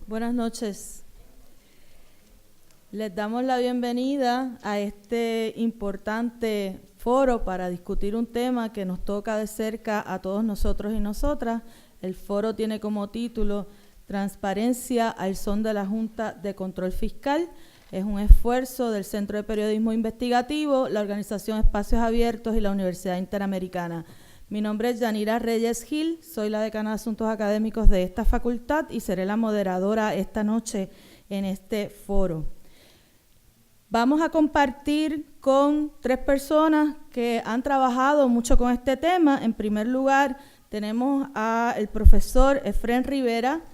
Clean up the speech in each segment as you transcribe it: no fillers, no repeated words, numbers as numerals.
Buenas noches. Les damos la bienvenida a este importante foro para discutir un tema que nos toca de cerca a todos nosotros y nosotras. El foro tiene como título Transparencia al son de la Junta de Control Fiscal. Es un esfuerzo del Centro de Periodismo Investigativo, la Organización Espacios Abiertos y la Universidad Interamericana. Mi nombre es Yanira Reyes Gil, soy la decana de Asuntos Académicos de esta facultad y seré la moderadora esta noche en este foro. Vamos a compartir con 3 personas que han trabajado mucho con este tema. En primer lugar, tenemos al profesor Efrén Rivera,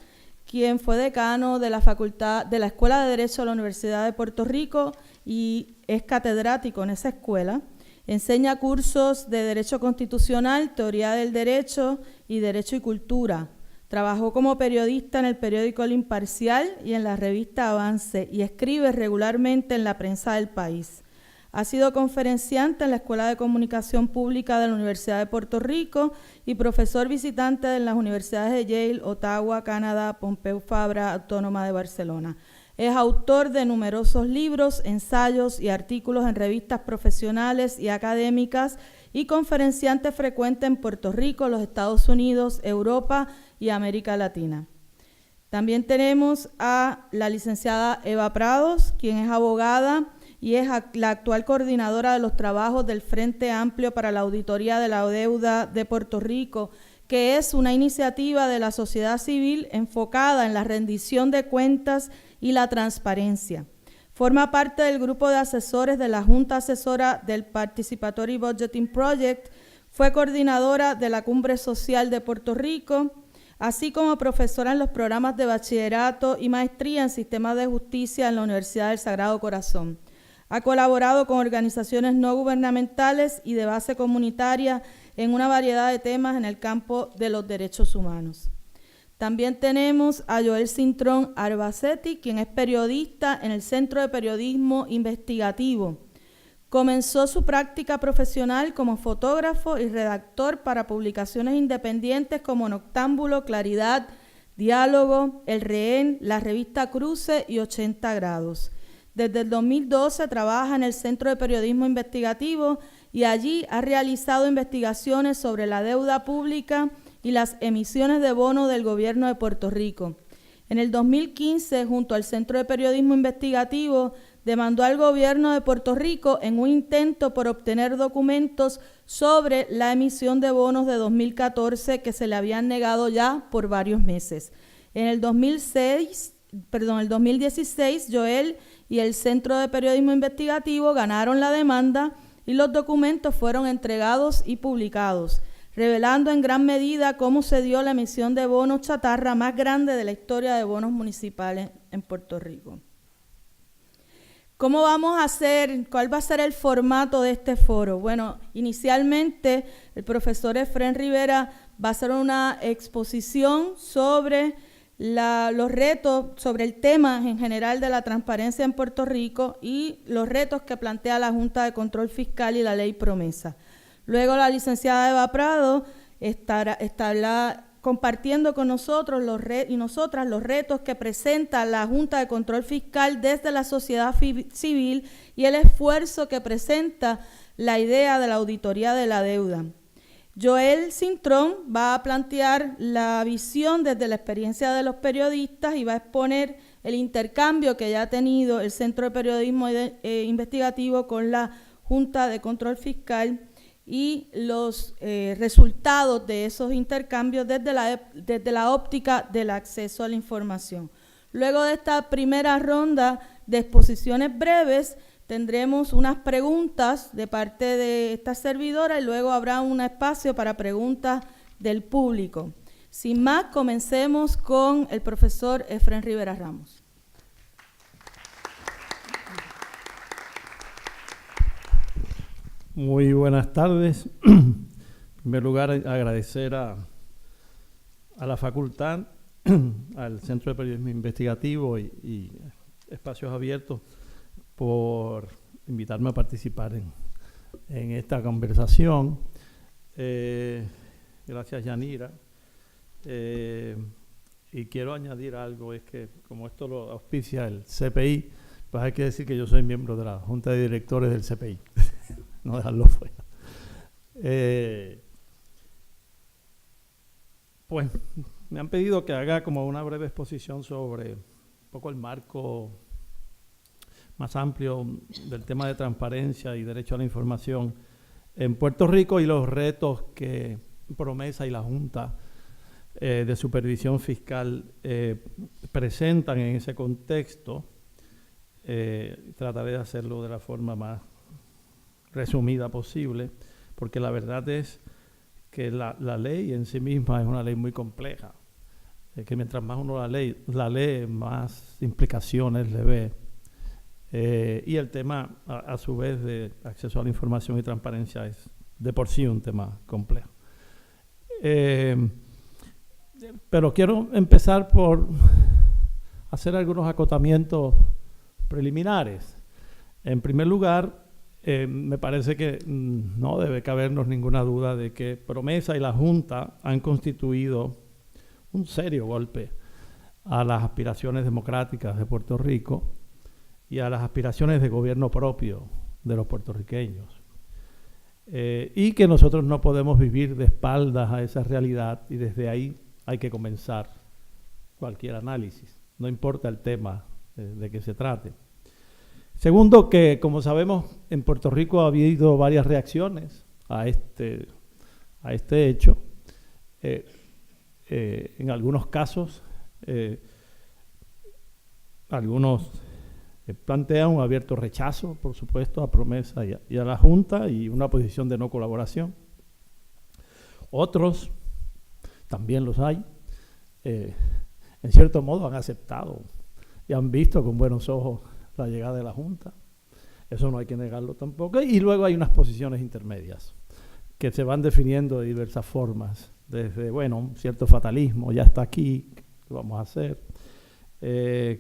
quien fue decano de la Escuela de Derecho de la Universidad de Puerto Rico y es catedrático en esa escuela. Enseña cursos de Derecho Constitucional, Teoría del Derecho y Derecho y Cultura. Trabajó como periodista en el periódico El Imparcial y en la revista Avance y escribe regularmente en la prensa del país. Ha sido conferenciante en la Escuela de Comunicación Pública de la Universidad de Puerto Rico y profesor visitante en las universidades de Yale, Ottawa, Canadá, Pompeu Fabra, Autónoma de Barcelona. Es autor de numerosos libros, ensayos y artículos en revistas profesionales y académicas y conferenciante frecuente en Puerto Rico, los Estados Unidos, Europa y América Latina. También tenemos a la licenciada Eva Prados, quien es abogada y es la actual coordinadora de los trabajos del Frente Amplio para la Auditoría de la Deuda de Puerto Rico, que es una iniciativa de la sociedad civil enfocada en la rendición de cuentas y la transparencia. Forma parte del grupo de asesores de la Junta Asesora del Participatory Budgeting Project, fue coordinadora de la Cumbre Social de Puerto Rico, así como profesora en los programas de bachillerato y maestría en sistemas de justicia en la Universidad del Sagrado Corazón. Ha colaborado con organizaciones no gubernamentales y de base comunitaria en una variedad de temas en el campo de los derechos humanos. También tenemos a Joel Cintrón Arbacetti, quien es periodista en el Centro de Periodismo Investigativo. Comenzó su práctica profesional como fotógrafo y redactor para publicaciones independientes como Noctámbulo, Claridad, Diálogo, El Rehén, la revista Cruce y 80 Grados. Desde el 2012 trabaja en el Centro de Periodismo Investigativo y allí ha realizado investigaciones sobre la deuda pública y las emisiones de bonos del gobierno de Puerto Rico. En el 2015, junto al Centro de Periodismo Investigativo, demandó al gobierno de Puerto Rico en un intento por obtener documentos sobre la emisión de bonos de 2014 que se le habían negado ya por varios meses. En el 2016, Joel y el Centro de Periodismo Investigativo ganaron la demanda y los documentos fueron entregados y publicados, revelando en gran medida cómo se dio la emisión de bonos chatarra más grande de la historia de bonos municipales en Puerto Rico. ¿Cómo vamos a hacer? ¿Cuál va a ser el formato de este foro? Bueno, inicialmente el profesor Efrén Rivera va a hacer una exposición sobre los retos, sobre el tema en general de la transparencia en Puerto Rico y los retos que plantea la Junta de Control Fiscal y la Ley Promesa. Luego la licenciada Eva Prado estará compartiendo con nosotros y nosotras los retos que presenta la Junta de Control Fiscal desde la sociedad civil y el esfuerzo que presenta la idea de la auditoría de la deuda. Joel Cintrón va a plantear la visión desde la experiencia de los periodistas y va a exponer el intercambio que ya ha tenido el Centro de Periodismo Investigativo con la Junta de Control Fiscal y los resultados de esos intercambios desde la óptica del acceso a la información. Luego de esta primera ronda de exposiciones breves, tendremos unas preguntas de parte de esta servidora y luego habrá un espacio para preguntas del público. Sin más, comencemos con el profesor Efrén Rivera Ramos. Muy buenas tardes. En primer lugar, agradecer a la facultad, al Centro de Periodismo Investigativo y Espacios Abiertos por invitarme a participar en esta conversación. Gracias, Yanira. Y quiero añadir algo, es que como esto lo auspicia el CPI, pues hay que decir que yo soy miembro de la Junta de Directores del CPI, no dejarlo fuera. Pues me han pedido que haga como una breve exposición sobre un poco el marco más amplio del tema de transparencia y derecho a la información en Puerto Rico y los retos que Promesa y la Junta de Supervisión Fiscal presentan en ese contexto. Trataré de hacerlo de la forma más resumida posible, porque la verdad es que la ley en sí misma es una ley muy compleja, que mientras más uno la lee, más implicaciones le ve. Y el tema, a su vez, de acceso a la información y transparencia es de por sí un tema complejo. Pero quiero empezar por hacer algunos acotamientos preliminares. En primer lugar, me parece que no debe cabernos ninguna duda de que Promesa y la Junta han constituido un serio golpe a las aspiraciones democráticas de Puerto Rico y a las aspiraciones de gobierno propio de los puertorriqueños. Y que nosotros no podemos vivir de espaldas a esa realidad, y desde ahí hay que comenzar cualquier análisis, no importa el tema de que se trate. Segundo, que como sabemos, en Puerto Rico ha habido varias reacciones a este hecho. En algunos casos, algunos plantean un abierto rechazo, por supuesto, a Promesa y a la Junta, y una posición de no colaboración. Otros, también los hay, en cierto modo han aceptado y han visto con buenos ojos la llegada de la Junta. Eso no hay que negarlo tampoco. Y luego hay unas posiciones intermedias que se van definiendo de diversas formas, desde, bueno, cierto fatalismo, ya está aquí, ¿qué vamos a hacer?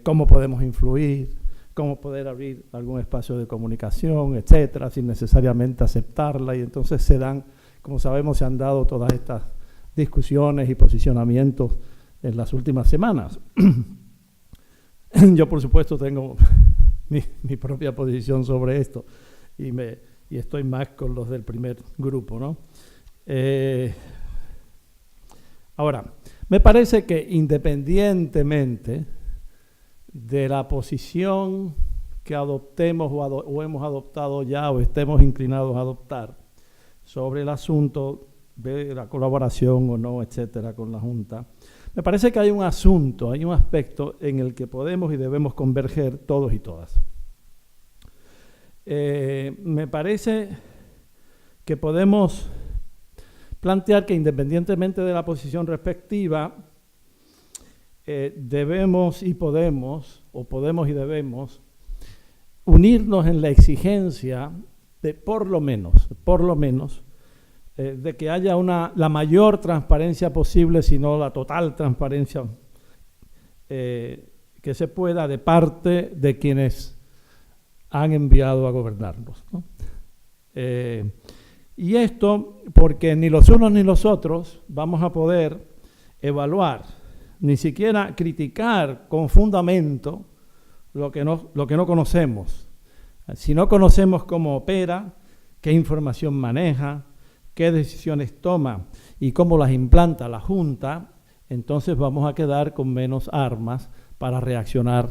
¿Cómo podemos influir? ¿Cómo poder abrir algún espacio de comunicación, etcétera, sin necesariamente aceptarla? Y entonces se dan, como sabemos, se han dado todas estas discusiones y posicionamientos en las últimas semanas. Yo, por supuesto, tengo mi propia posición sobre esto y estoy más con los del primer grupo, ¿no? Ahora, me parece que independientemente de la posición que adoptemos o hemos adoptado ya o estemos inclinados a adoptar sobre el asunto de la colaboración o no, etcétera, con la Junta, me parece que hay un asunto, hay un aspecto en el que podemos y debemos converger todos y todas. Me parece que podemos plantear que independientemente de la posición respectiva, debemos y podemos, o podemos y debemos, unirnos en la exigencia de por lo menos, de que haya la mayor transparencia posible, si no la total transparencia que se pueda de parte de quienes han enviado a gobernarnos, ¿no? Y esto porque ni los unos ni los otros vamos a poder evaluar, ni siquiera criticar con fundamento lo que no conocemos. Si no conocemos cómo opera, qué información maneja, qué decisiones toma y cómo las implanta la Junta, entonces vamos a quedar con menos armas para reaccionar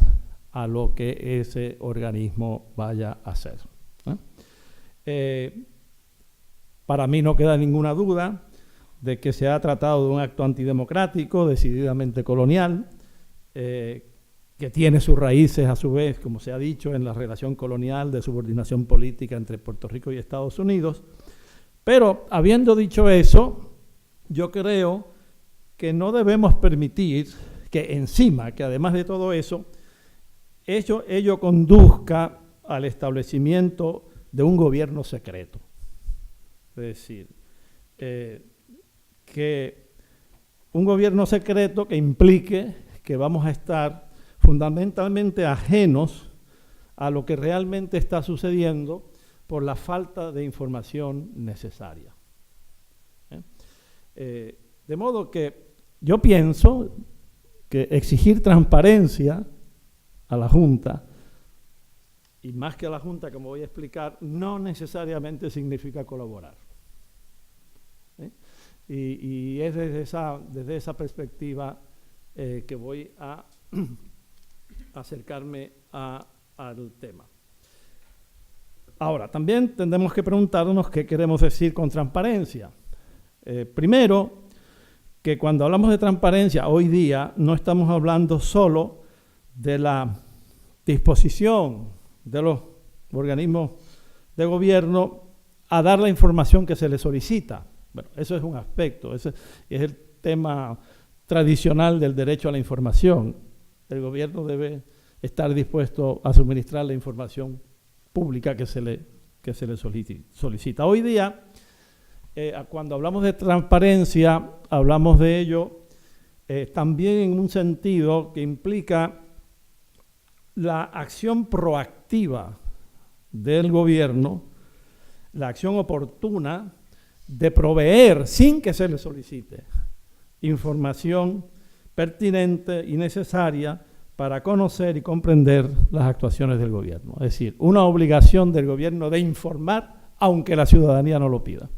a lo que ese organismo vaya a hacer. Para mí no queda ninguna duda de que se ha tratado de un acto antidemocrático, decididamente colonial, que tiene sus raíces, a su vez, como se ha dicho, en la relación colonial de subordinación política entre Puerto Rico y Estados Unidos. Pero, habiendo dicho eso, yo creo que no debemos permitir que además de todo eso, ello conduzca al establecimiento de un gobierno secreto. Es decir, que un gobierno secreto que implique que vamos a estar fundamentalmente ajenos a lo que realmente está sucediendo por la falta de información necesaria. De modo que yo pienso, que exigir transparencia a la Junta, y más que a la Junta, como voy a explicar, no necesariamente significa colaborar. Y es desde esa perspectiva que voy a acercarme al tema. Ahora, también tendremos que preguntarnos qué queremos decir con transparencia. Primero, que cuando hablamos de transparencia hoy día no estamos hablando solo de la disposición de los organismos de gobierno a dar la información que se les solicita. Bueno, eso es un aspecto, ese es el tema tradicional del derecho a la información. El gobierno debe estar dispuesto a suministrar la información pública que se le solicita. Hoy día, cuando hablamos de transparencia, hablamos de ello también en un sentido que implica la acción proactiva del gobierno, la acción oportuna de proveer, sin que se le solicite, información pertinente y necesaria para conocer y comprender las actuaciones del gobierno. Es decir, una obligación del gobierno de informar, aunque la ciudadanía no lo pida.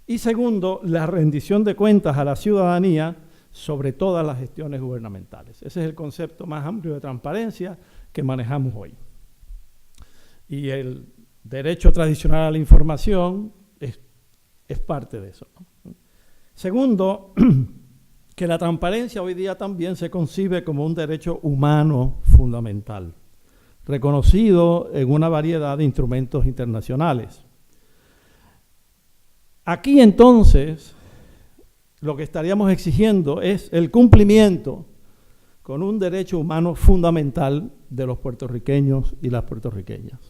Y segundo, la rendición de cuentas a la ciudadanía sobre todas las gestiones gubernamentales. Ese es el concepto más amplio de transparencia que manejamos hoy. Y el derecho tradicional a la información es parte de eso, ¿no? Segundo, que la transparencia hoy día también se concibe como un derecho humano fundamental, reconocido en una variedad de instrumentos internacionales. Aquí entonces lo que estaríamos exigiendo es el cumplimiento con un derecho humano fundamental de los puertorriqueños y las puertorriqueñas.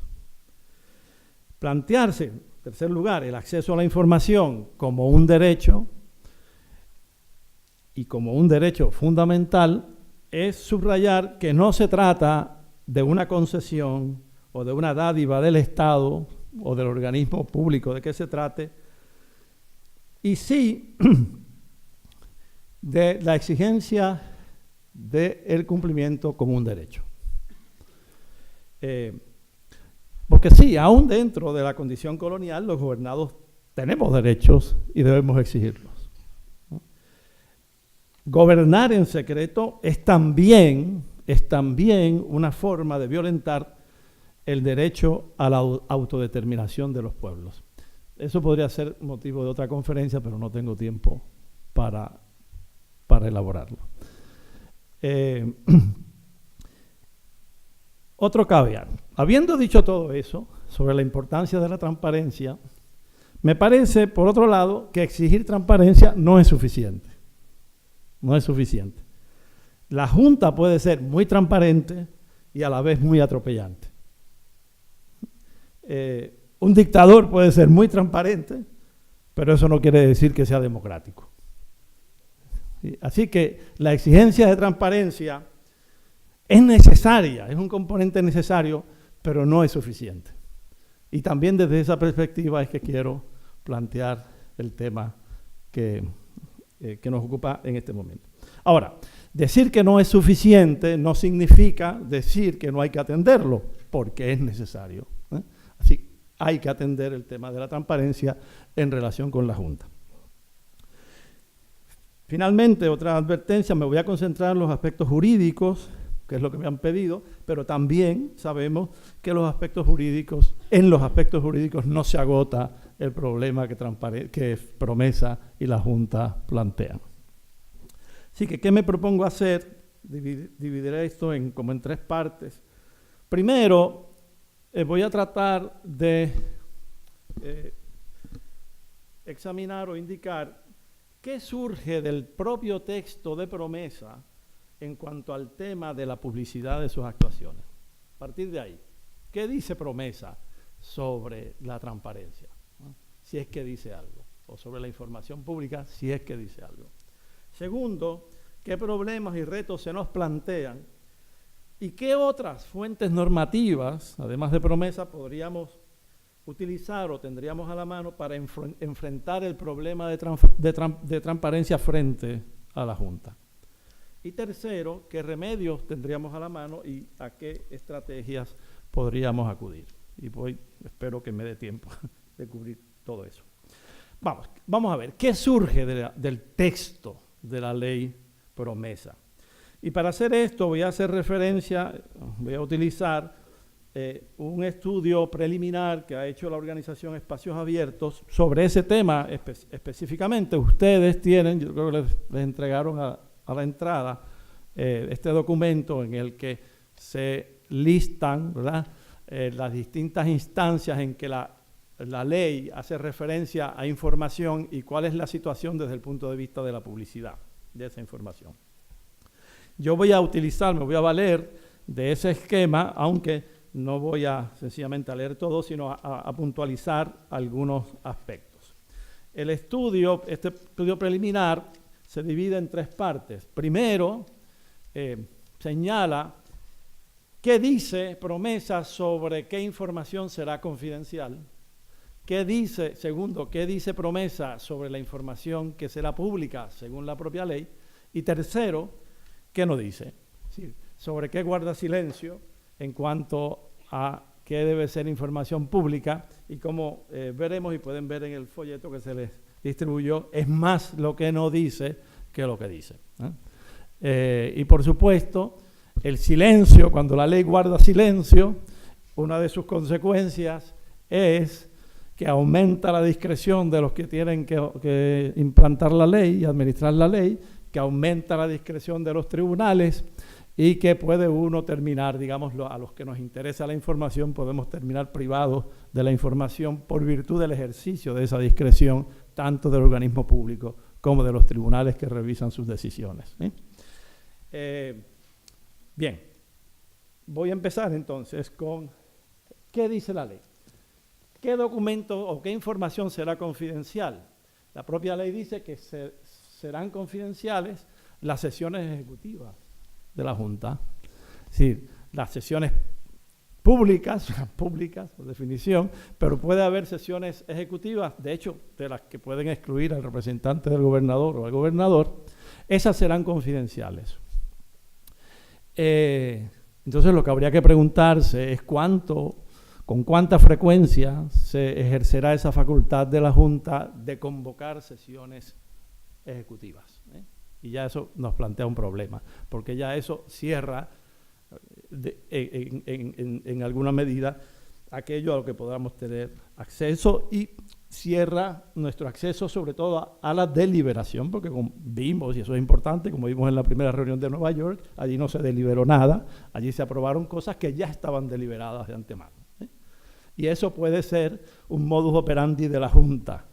Plantearse, en tercer lugar, el acceso a la información como un derecho y como un derecho fundamental es subrayar que no se trata de una concesión o de una dádiva del Estado o del organismo público de que se trate, y sí de la exigencia del cumplimiento como un derecho. Porque sí, aún dentro de la condición colonial, los gobernados tenemos derechos y debemos exigirlos, ¿no? Gobernar en secreto es también una forma de violentar el derecho a la autodeterminación de los pueblos. Eso podría ser motivo de otra conferencia, pero no tengo tiempo para elaborarlo. Otro caveat. Habiendo dicho todo eso sobre la importancia de la transparencia, me parece, por otro lado, que exigir transparencia no es suficiente. No es suficiente. La Junta puede ser muy transparente y a la vez muy atropellante. Un dictador puede ser muy transparente, pero eso no quiere decir que sea democrático. Así que la exigencia de transparencia es necesaria, es un componente necesario, pero no es suficiente. Y también desde esa perspectiva es que quiero plantear el tema que nos ocupa en este momento. Ahora, decir que no es suficiente no significa decir que no hay que atenderlo, porque es necesario, ¿eh? Así hay que atender el tema de la transparencia en relación con la Junta. Finalmente, otra advertencia, me voy a concentrar en los aspectos jurídicos, que es lo que me han pedido, pero también sabemos que en los aspectos jurídicos no se agota el problema que Promesa y la Junta plantean. Así que, ¿qué me propongo hacer? Dividiré esto como en tres partes. Primero, voy a tratar de examinar o indicar qué surge del propio texto de Promesa en cuanto al tema de la publicidad de sus actuaciones. A partir de ahí, ¿qué dice Promesa sobre la transparencia? ¿No? Si es que dice algo. O sobre la información pública, si es que dice algo. Segundo, ¿qué problemas y retos se nos plantean? ¿Y qué otras fuentes normativas, además de Promesa, podríamos utilizar o tendríamos a la mano para enfrentar el problema de transparencia frente a la Junta? Y tercero, qué remedios tendríamos a la mano y a qué estrategias podríamos acudir. Y espero que me dé tiempo de cubrir todo eso. Vamos a ver, ¿qué surge del texto de la ley promesa? Y para hacer esto voy a utilizar un estudio preliminar que ha hecho la organización Espacios Abiertos sobre ese tema específicamente. Ustedes tienen, yo creo que les entregaron a la entrada este documento en el que se listan, ¿verdad?, las distintas instancias en que la ley hace referencia a información y cuál es la situación desde el punto de vista de la publicidad de esa información. Yo me voy a valer de ese esquema, aunque no voy sencillamente a leer todo, sino a puntualizar algunos aspectos. Este estudio preliminar se divide en 3 partes. Primero, señala qué dice promesa sobre qué información será confidencial. Segundo, qué dice promesa sobre la información que será pública según la propia ley. Y tercero, qué no dice. Es decir, sobre qué guarda silencio en cuanto a qué debe ser información pública, y como veremos y pueden ver en el folleto que se les distribuyó, es más lo que no dice que lo que dice. Y por supuesto, el silencio, cuando la ley guarda silencio, una de sus consecuencias es que aumenta la discreción de los que tienen que implantar la ley y administrar la ley, que aumenta la discreción de los tribunales y que puede uno terminar, digamos, a los que nos interesa la información, podemos terminar privados de la información por virtud del ejercicio de esa discreción, tanto del organismo público como de los tribunales que revisan sus decisiones. Bien, voy a empezar entonces con ¿qué dice la ley? ¿Qué documento o qué información será confidencial? La propia ley dice que serán confidenciales las sesiones ejecutivas de la Junta. Es decir, las sesiones públicas por definición, pero puede haber sesiones ejecutivas, de hecho, de las que pueden excluir al representante del gobernador o al gobernador, esas serán confidenciales. Entonces lo que habría que preguntarse es con cuánta frecuencia se ejercerá esa facultad de la Junta de convocar sesiones ejecutivas. Y ya eso nos plantea un problema, porque ya eso cierra en alguna medida aquello a lo que podamos tener acceso y cierra nuestro acceso sobre todo a la deliberación, porque como vimos, y eso es importante, como vimos en la primera reunión de Nueva York, allí no se deliberó nada, allí se aprobaron cosas que ya estaban deliberadas de antemano. Y eso puede ser un modus operandi de la Junta,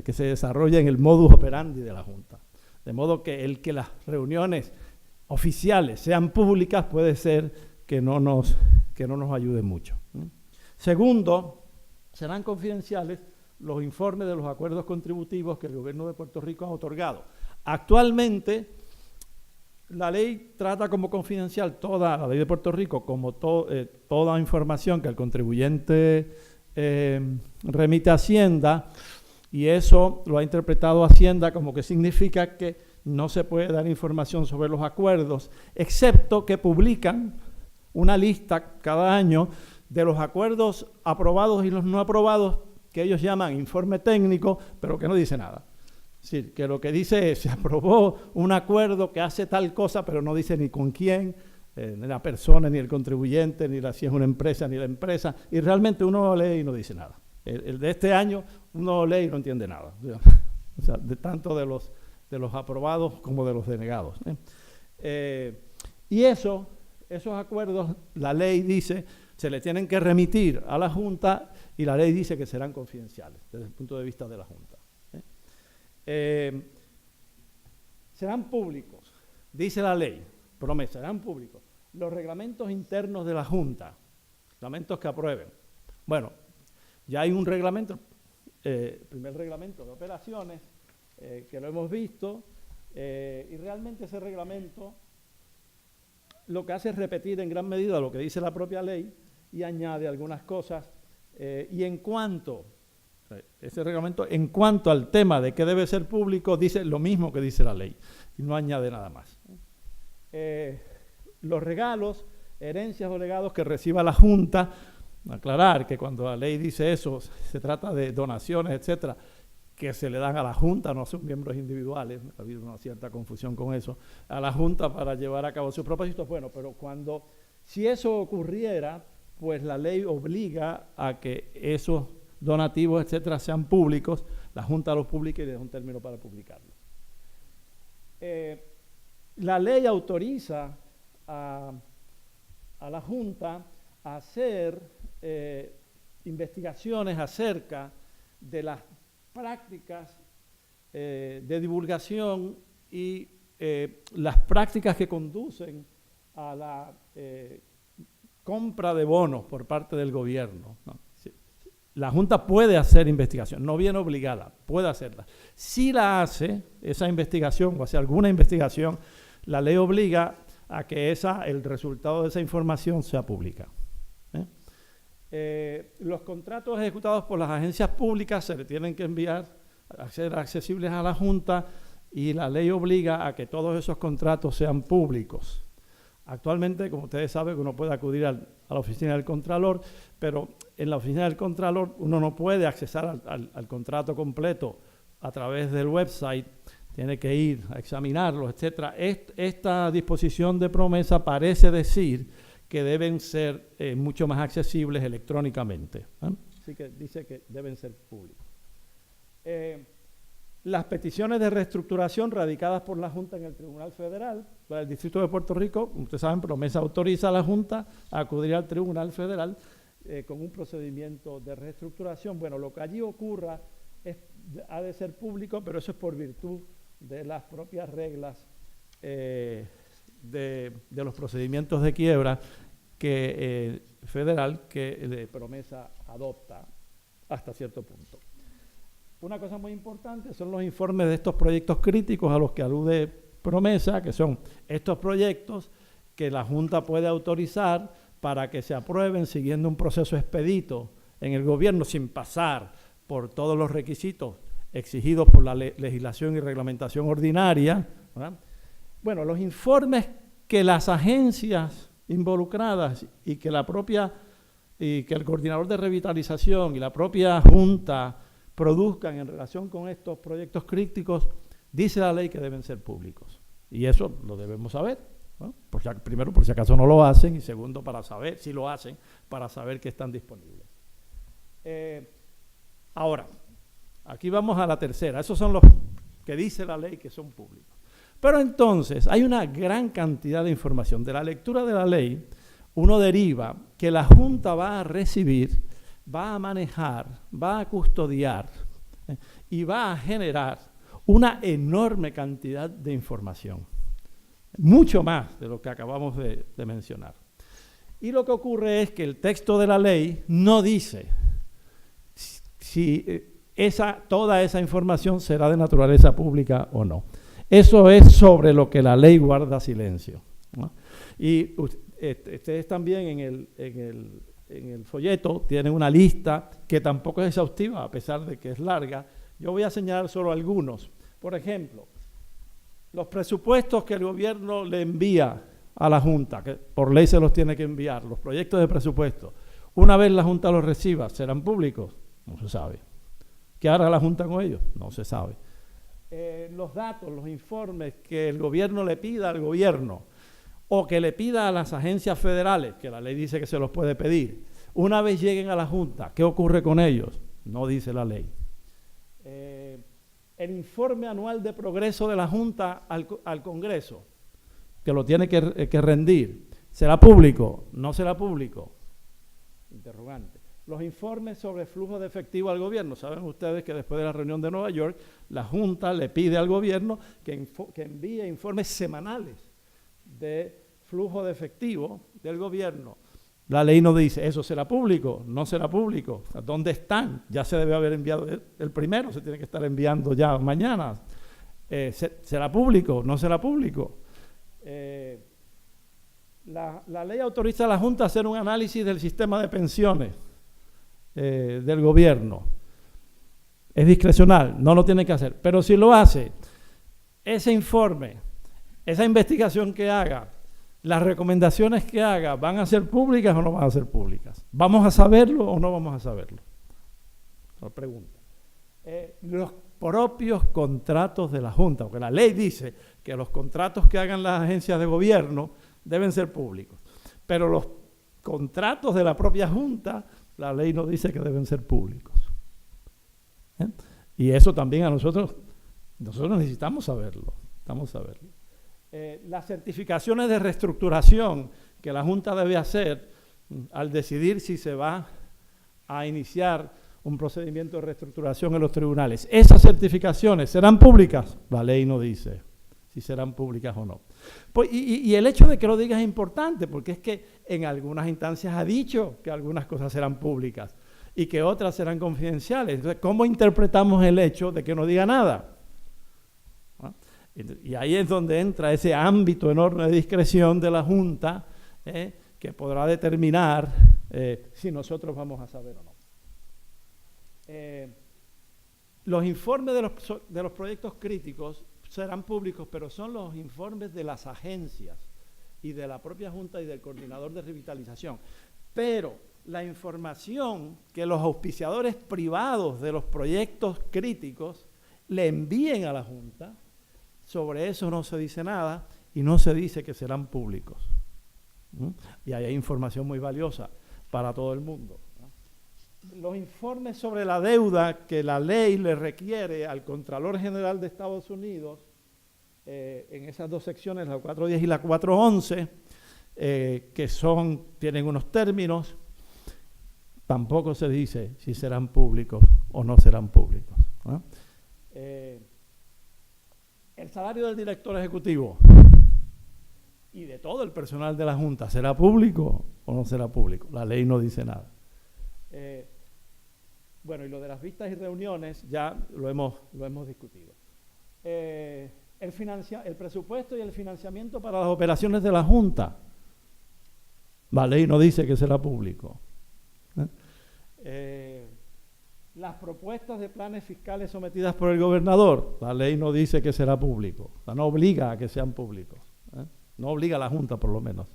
que se desarrolla en el modus operandi de la Junta. De modo que que las reuniones oficiales sean públicas puede ser que no nos ayude mucho. Segundo, serán confidenciales los informes de los acuerdos contributivos que el gobierno de Puerto Rico ha otorgado. Actualmente, la ley trata como confidencial la ley de Puerto Rico, como toda información que el contribuyente remite a Hacienda, y eso lo ha interpretado Hacienda como que significa que no se puede dar información sobre los acuerdos, excepto que publican una lista cada año de los acuerdos aprobados y los no aprobados, que ellos llaman informe técnico, pero que no dice nada. Es decir, que lo que dice es, se aprobó un acuerdo que hace tal cosa, pero no dice ni con quién, ni la persona, ni el contribuyente, ni si es una empresa, ni la empresa, y realmente uno lo lee y no dice nada. El de este año uno lo lee y no entiende nada, o sea, tanto de los aprobados como de los denegados. Y esos acuerdos, la ley dice, se le tienen que remitir a la Junta, y la ley dice que serán confidenciales desde el punto de vista de la Junta. Serán públicos, dice la ley, promesa, serán públicos los reglamentos internos de la Junta, reglamentos que aprueben. Bueno, ya hay un reglamento, primer reglamento de operaciones, que lo hemos visto, y realmente ese reglamento lo que hace es repetir en gran medida lo que dice la propia ley y añade algunas cosas, y ese reglamento, en cuanto al tema de qué debe ser público, dice lo mismo que dice la ley y no añade nada más. Los regalos, herencias o legados que reciba la Junta. Aclarar que cuando la ley dice eso, se trata de donaciones, etcétera, que se le dan a la Junta, no son miembros individuales. Ha habido una cierta confusión con eso. A la Junta para llevar a cabo sus propósitos. Bueno, pero si eso ocurriera, pues la ley obliga a que esos donativos, etcétera, sean públicos. La Junta los publica y le da un término para publicarlos. La ley autoriza a la Junta a hacer investigaciones acerca de las prácticas de divulgación y las prácticas que conducen a la compra de bonos por parte del gobierno, ¿no? La Junta puede hacer investigación, no viene obligada, puede hacerla. Si la hace, esa investigación o hace alguna investigación, la ley obliga a que el resultado de esa información sea pública. Los contratos ejecutados por las agencias públicas se le tienen que enviar a ser accesibles a la Junta y la ley obliga a que todos esos contratos sean públicos. Actualmente, como ustedes saben, uno puede acudir a la oficina del Contralor, pero en la oficina del Contralor uno no puede accesar al contrato completo a través del website, tiene que ir a examinarlo, etc. Esta disposición de promesa parece decir que deben ser mucho más accesibles electrónicamente. Así que dice que deben ser públicos. Las peticiones de reestructuración radicadas por la Junta en el Tribunal Federal, para el Distrito de Puerto Rico, como ustedes saben, promesa autoriza a la Junta a acudir al Tribunal Federal con un procedimiento de reestructuración. Bueno, lo que allí ocurra ha de ser público, pero eso es por virtud de las propias reglas de los procedimientos de quiebra federal que promesa adopta hasta cierto punto. Una cosa muy importante son los informes de estos proyectos críticos a los que alude promesa, que son estos proyectos que la Junta puede autorizar para que se aprueben siguiendo un proceso expedito en el gobierno sin pasar por todos los requisitos exigidos por la legislación y reglamentación ordinaria, ¿verdad? Bueno, los informes que las agencias involucradas y que el coordinador de revitalización y la propia Junta produzcan en relación con estos proyectos críticos, dice la ley que deben ser públicos. Y eso lo debemos saber, ¿no? Primero, por si acaso no lo hacen, y segundo, para saber si lo hacen, para saber que están disponibles. Ahora, aquí vamos a la tercera. Esos son los que dice la ley que son públicos. Pero entonces, hay una gran cantidad de información. De la lectura de la ley, uno deriva que la Junta va a recibir, va a manejar, va a custodiar y va a generar una enorme cantidad de información, mucho más de lo que acabamos de mencionar. Y lo que ocurre es que el texto de la ley no dice si toda esa información será de naturaleza pública o no. Eso es sobre lo que la ley guarda silencio, ¿no? Y ustedes también en el folleto tienen una lista que tampoco es exhaustiva, a pesar de que es larga. Yo voy a señalar solo algunos. Por ejemplo, los presupuestos que el gobierno le envía a la Junta, que por ley se los tiene que enviar, los proyectos de presupuesto, una vez la Junta los reciba, ¿serán públicos? No se sabe. ¿Qué hará la Junta con ellos? No se sabe. Los datos, los informes que el gobierno le pida al gobierno o que le pida a las agencias federales, que la ley dice que se los puede pedir, una vez lleguen a la Junta, ¿qué ocurre con ellos? No dice la ley. El informe anual de progreso de la Junta al Congreso, que lo tiene que rendir, ¿será público? ¿No será público? Interrogante. Los informes sobre flujo de efectivo al gobierno. Saben ustedes que después de la reunión de Nueva York, la Junta le pide al gobierno que envíe informes semanales de flujo de efectivo del gobierno. La ley no dice, ¿eso será público? ¿No será público? ¿Dónde están? Ya se debe haber enviado el primero, se tiene que estar enviando ya mañana. ¿Será público? ¿No será público? La ley autoriza a la Junta a hacer un análisis del sistema de pensiones del gobierno. Es discrecional, no lo tiene que hacer. Pero si lo hace, ese informe esa investigación que haga, las recomendaciones que haga, ¿van a ser públicas o no van a ser públicas? ¿Vamos a saberlo o no vamos a saberlo? La pregunta. Los propios contratos de la Junta, porque la ley dice que los contratos que hagan las agencias de gobierno deben ser públicos, pero los contratos de la propia Junta, la ley no dice que deben ser públicos. Y eso también a nosotros necesitamos saberlo. Las certificaciones de reestructuración que la Junta debe hacer al decidir si se va a iniciar un procedimiento de reestructuración en los tribunales, ¿esas certificaciones serán públicas? La ley no dice si serán públicas o no. Pues, y el hecho de que lo diga es importante, porque es que en algunas instancias ha dicho que algunas cosas serán públicas y que otras serán confidenciales. Entonces, ¿cómo interpretamos el hecho de que no diga nada? ¿Ah? Y ahí es donde entra ese ámbito enorme de discreción de la Junta, que podrá determinar si nosotros vamos a saber o no. Los informes de los proyectos críticos serán públicos, pero son los informes de las agencias y de la propia Junta y del coordinador de revitalización. Pero la información que los auspiciadores privados de los proyectos críticos le envíen a la Junta, sobre eso no se dice nada y no se dice que serán públicos. Y ahí hay información muy valiosa para todo el mundo. Los informes sobre la deuda que la ley le requiere al Contralor General de Estados Unidos, en esas dos secciones, la 410 y la 411, que tienen unos términos, tampoco se dice si serán públicos o no serán públicos, ¿no? El salario del director ejecutivo y de todo el personal de la Junta, ¿será público o no será público? La ley no dice nada. Bueno, y lo de las vistas y reuniones ya lo hemos discutido. El presupuesto y el financiamiento para las operaciones de la Junta, la ley no dice que será público. Las propuestas de planes fiscales sometidas por el gobernador, la ley no dice que será público, o sea, no obliga a que sean públicos, no obliga a la Junta por lo menos.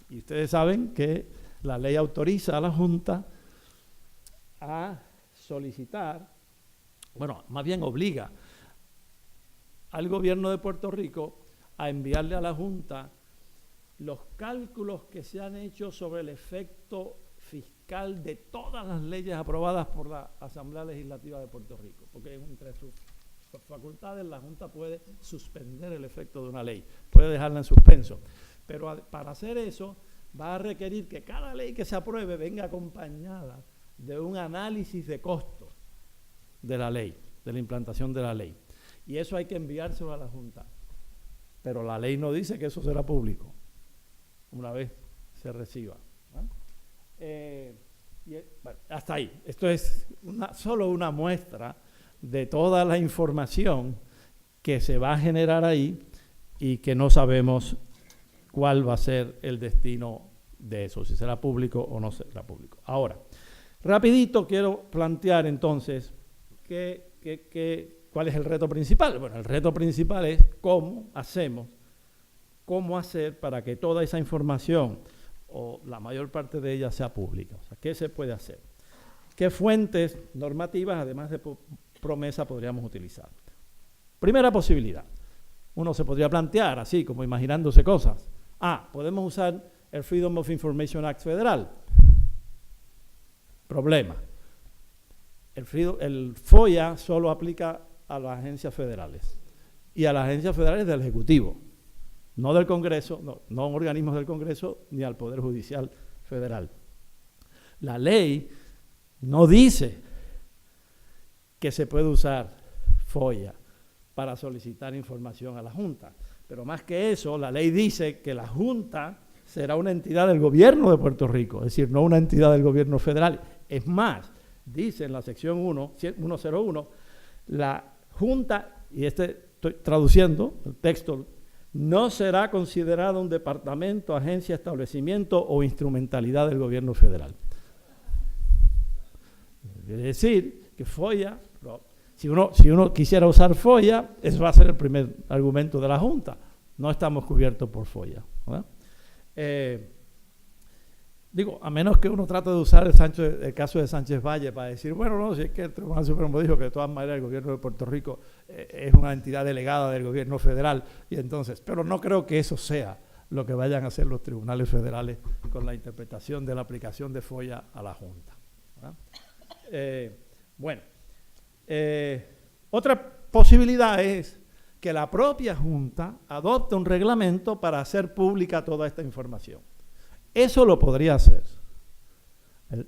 Y ustedes saben que la ley autoriza a la Junta a solicitar, bueno, más bien obliga al gobierno de Puerto Rico a enviarle a la Junta los cálculos que se han hecho sobre el efecto fiscal de todas las leyes aprobadas por la Asamblea Legislativa de Puerto Rico, porque entre sus facultades la Junta puede suspender el efecto de una ley, puede dejarla en suspenso, pero para hacer eso va a requerir que cada ley que se apruebe venga acompañada de un análisis de costos de la ley, de la implantación de la ley. Y eso hay que enviárselo a la Junta. Pero la ley no dice que eso será público una vez se reciba. Bueno, hasta ahí. Esto es solo una muestra de toda la información que se va a generar ahí y que no sabemos cuál va a ser el destino de eso, si será público o no será público. Ahora, rapidito quiero plantear entonces cuál es el reto principal. Bueno, el reto principal es cómo hacer para que toda esa información o la mayor parte de ella sea pública. O sea, ¿qué se puede hacer? ¿Qué fuentes normativas, además de promesa, podríamos utilizar? Primera posibilidad. Uno se podría plantear así, como imaginándose cosas. Podemos usar el Freedom of Information Act federal. Problema. El FOIA solo aplica a las agencias federales y a las agencias federales del Ejecutivo, no del Congreso, no organismos del Congreso ni al Poder Judicial Federal. La ley no dice que se puede usar FOIA para solicitar información a la Junta. Pero más que eso, la ley dice que la Junta será una entidad del gobierno de Puerto Rico, es decir, no una entidad del gobierno federal. Es más, dice en la sección 101, la Junta, y estoy traduciendo el texto, no será considerada un departamento, agencia, establecimiento o instrumentalidad del gobierno federal. Es decir, que FOIA, Si uno quisiera usar FOIA, ese va a ser el primer argumento de la Junta. No estamos cubiertos por FOIA, ¿verdad? Digo, a menos que uno trate de usar el caso de Sánchez Valle para decir, bueno, no, si es que el Tribunal Supremo dijo que de todas maneras el gobierno de Puerto Rico es una entidad delegada del gobierno federal, y entonces, pero no creo que eso sea lo que vayan a hacer los tribunales federales con la interpretación de la aplicación de FOIA a la Junta, ¿verdad? Otra posibilidad es que la propia Junta adopte un reglamento para hacer pública toda esta información. Eso lo podría hacer.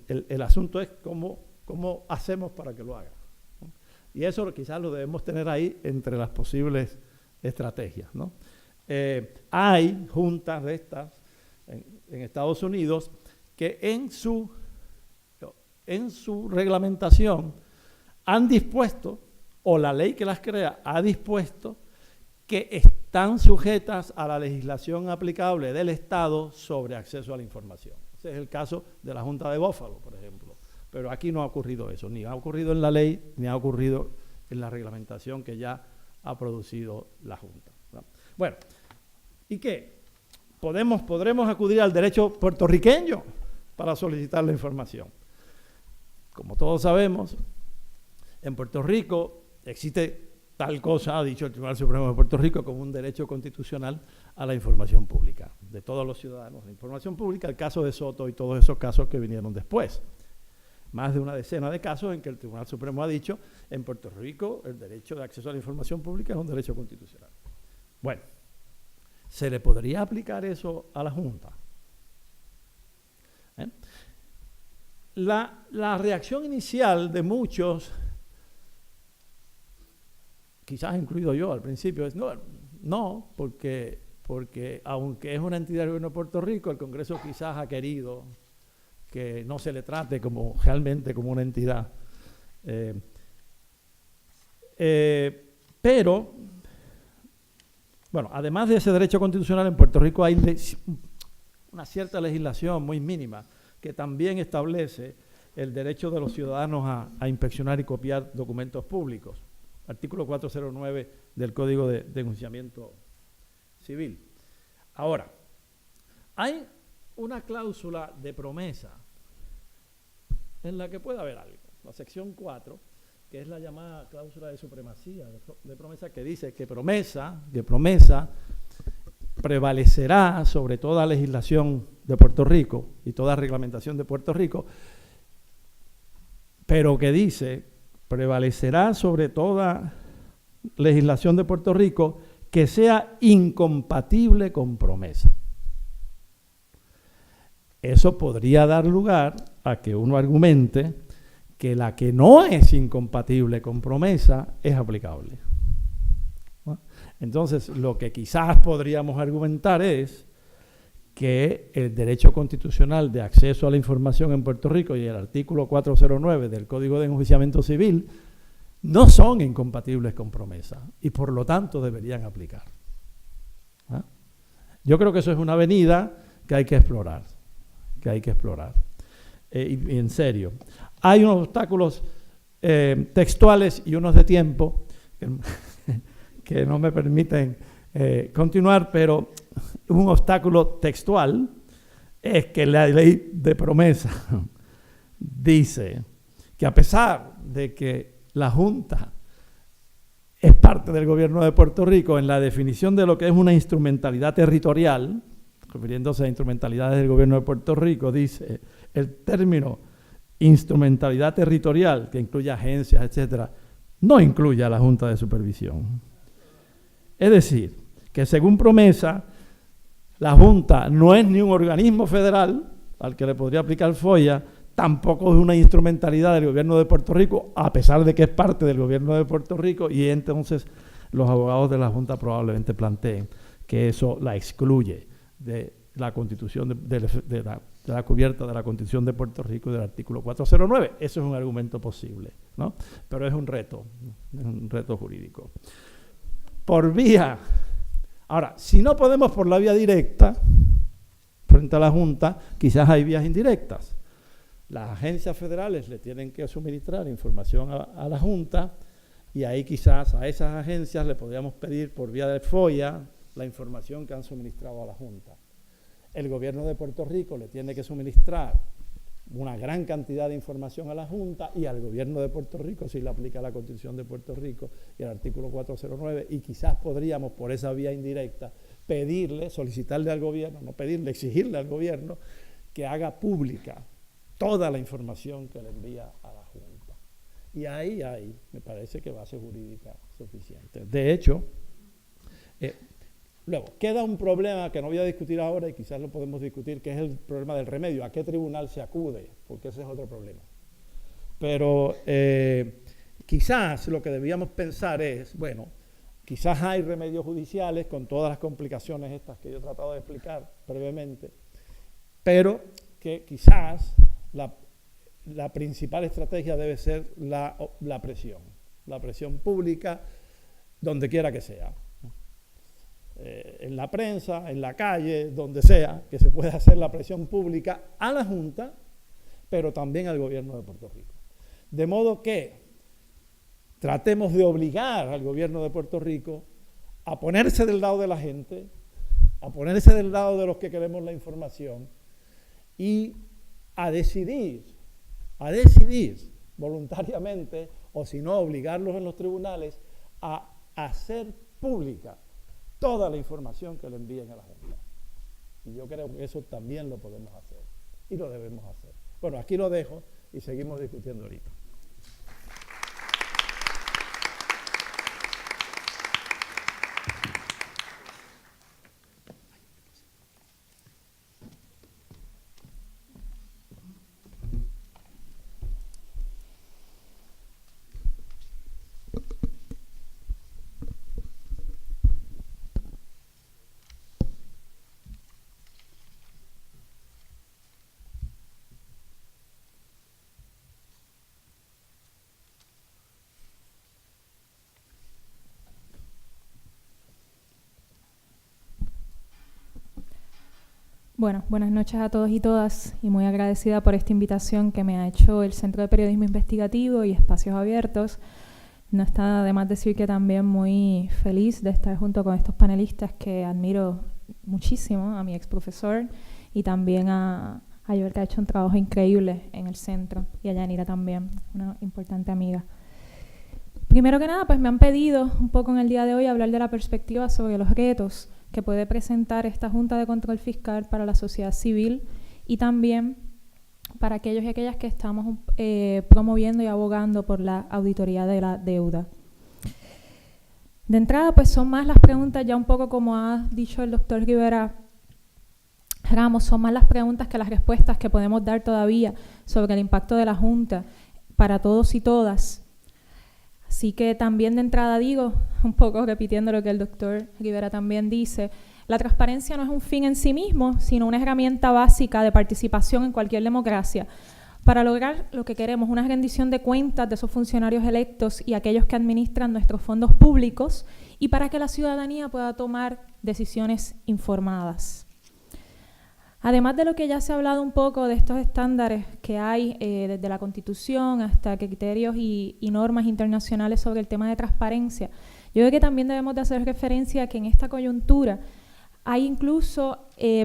El asunto es cómo hacemos para que lo haga, ¿no? Y eso quizás lo debemos tener ahí entre las posibles estrategias, ¿no? Hay juntas de estas en Estados Unidos que en su reglamentación han dispuesto, o la ley que las crea ha dispuesto, que están sujetas a la legislación aplicable del Estado sobre acceso a la información. Ese es el caso de la Junta de Buffalo, por ejemplo. Pero aquí no ha ocurrido eso, ni ha ocurrido en la ley, ni ha ocurrido en la reglamentación que ya ha producido la Junta, ¿verdad? Bueno, ¿y qué? Podremos acudir al derecho puertorriqueño para solicitar la información. Como todos sabemos, en Puerto Rico existe tal cosa, ha dicho el Tribunal Supremo de Puerto Rico, como un derecho constitucional a la información pública de todos los ciudadanos. La información pública, el caso de Soto y todos esos casos que vinieron después. Más de una decena de casos en que el Tribunal Supremo ha dicho, en Puerto Rico el derecho de acceso a la información pública es un derecho constitucional. Bueno, ¿se le podría aplicar eso a la Junta? La reacción inicial de muchos, quizás incluido yo al principio, es no, porque aunque es una entidad del gobierno de Puerto Rico, el Congreso quizás ha querido que no se le trate realmente como una entidad. Pero, bueno, además de ese derecho constitucional, en Puerto Rico hay una cierta legislación muy mínima que también establece el derecho de los ciudadanos a inspeccionar y copiar documentos públicos. Artículo 409 del Código de Enjuiciamiento Civil. Ahora, hay una cláusula de promesa en la que puede haber algo. La sección 4, que es la llamada cláusula de supremacía de promesa, que dice que promesa prevalecerá sobre toda legislación de Puerto Rico y toda reglamentación de Puerto Rico, pero que dice prevalecerá sobre toda legislación de Puerto Rico que sea incompatible con promesa. Eso podría dar lugar a que uno argumente que la que no es incompatible con promesa es aplicable, ¿no? Entonces, lo que quizás podríamos argumentar es que el derecho constitucional de acceso a la información en Puerto Rico y el artículo 409 del Código de Enjuiciamiento Civil no son incompatibles con promesa y por lo tanto deberían aplicar, ¿ah? Yo creo que eso es una avenida que hay que explorar, y en serio. Hay unos obstáculos textuales y unos de tiempo que no me permiten continuar, pero un obstáculo textual es que la ley de promesa dice que a pesar de que la Junta es parte del gobierno de Puerto Rico, en la definición de lo que es una instrumentalidad territorial, refiriéndose a instrumentalidades del gobierno de Puerto Rico, dice el término instrumentalidad territorial, que incluye agencias, etcétera, no incluye a la Junta de Supervisión. Es decir, que según promesa, la Junta no es ni un organismo federal al que le podría aplicar FOIA, tampoco es una instrumentalidad del gobierno de Puerto Rico, a pesar de que es parte del gobierno de Puerto Rico, y entonces los abogados de la Junta probablemente planteen que eso la excluye de la Constitución, de la cubierta de la Constitución de Puerto Rico y del artículo 409. Eso es un argumento posible, ¿no? Pero es un reto jurídico. Por vía... Ahora, si no podemos por la vía directa, frente a la Junta, quizás hay vías indirectas. Las agencias federales le tienen que suministrar información a la Junta Y ahí quizás a esas agencias le podríamos pedir por vía de FOIA la información que han suministrado a la Junta. El gobierno de Puerto Rico le tiene que suministrar una gran cantidad de información a la Junta y al gobierno de Puerto Rico si le aplica la Constitución de Puerto Rico y el artículo 409, y quizás podríamos por esa vía indirecta pedirle, solicitarle al gobierno, no pedirle, exigirle al gobierno que haga pública toda la información que le envía a la Junta. Y ahí me parece que base jurídica suficiente. De hecho, luego, queda un problema que no voy a discutir ahora y quizás lo podemos discutir, que es el problema del remedio. ¿A qué tribunal se acude? Porque ese es otro problema. Pero quizás lo que debíamos pensar es, bueno, quizás hay remedios judiciales con todas las complicaciones estas que yo he tratado de explicar brevemente, pero que quizás la principal estrategia debe ser la presión pública, donde quiera que sea. En la prensa, en la calle, donde sea, que se pueda hacer la presión pública a la Junta, pero también al gobierno de Puerto Rico. De modo que tratemos de obligar al gobierno de Puerto Rico a ponerse del lado de la gente, a ponerse del lado de los que queremos la información y a decidir voluntariamente, o si no, obligarlos en los tribunales a hacer pública toda la información que le envíen a la Junta. Y yo creo que eso también lo podemos hacer y lo debemos hacer. Bueno, aquí lo dejo y seguimos discutiendo ahorita. Bueno, buenas noches a todos y todas, y muy agradecida por esta invitación que me ha hecho el Centro de Periodismo Investigativo y Espacios Abiertos. No está de más decir que también muy feliz de estar junto con estos panelistas que admiro muchísimo, a mi ex profesor y también a Joel, que ha hecho un trabajo increíble en el centro, y a Yanira también, una importante amiga. Primero que nada, pues me han pedido un poco en el día de hoy hablar de la perspectiva sobre los retos que puede presentar esta Junta de Control Fiscal para la sociedad civil y también para aquellos y aquellas que estamos promoviendo y abogando por la auditoría de la deuda. De entrada, pues son más las preguntas, ya un poco como ha dicho el doctor Rivera Ramos, son más las preguntas que las respuestas que podemos dar todavía sobre el impacto de la Junta para todos y todas. Así que también de entrada digo, un poco repitiendo lo que el doctor Rivera también dice, la transparencia no es un fin en sí mismo, sino una herramienta básica de participación en cualquier democracia para lograr lo que queremos, una rendición de cuentas de esos funcionarios electos y aquellos que administran nuestros fondos públicos, y para que la ciudadanía pueda tomar decisiones informadas. Además de lo que ya se ha hablado un poco de estos estándares que hay desde la Constitución hasta criterios y normas internacionales sobre el tema de transparencia, yo creo que también debemos de hacer referencia a que en esta coyuntura hay incluso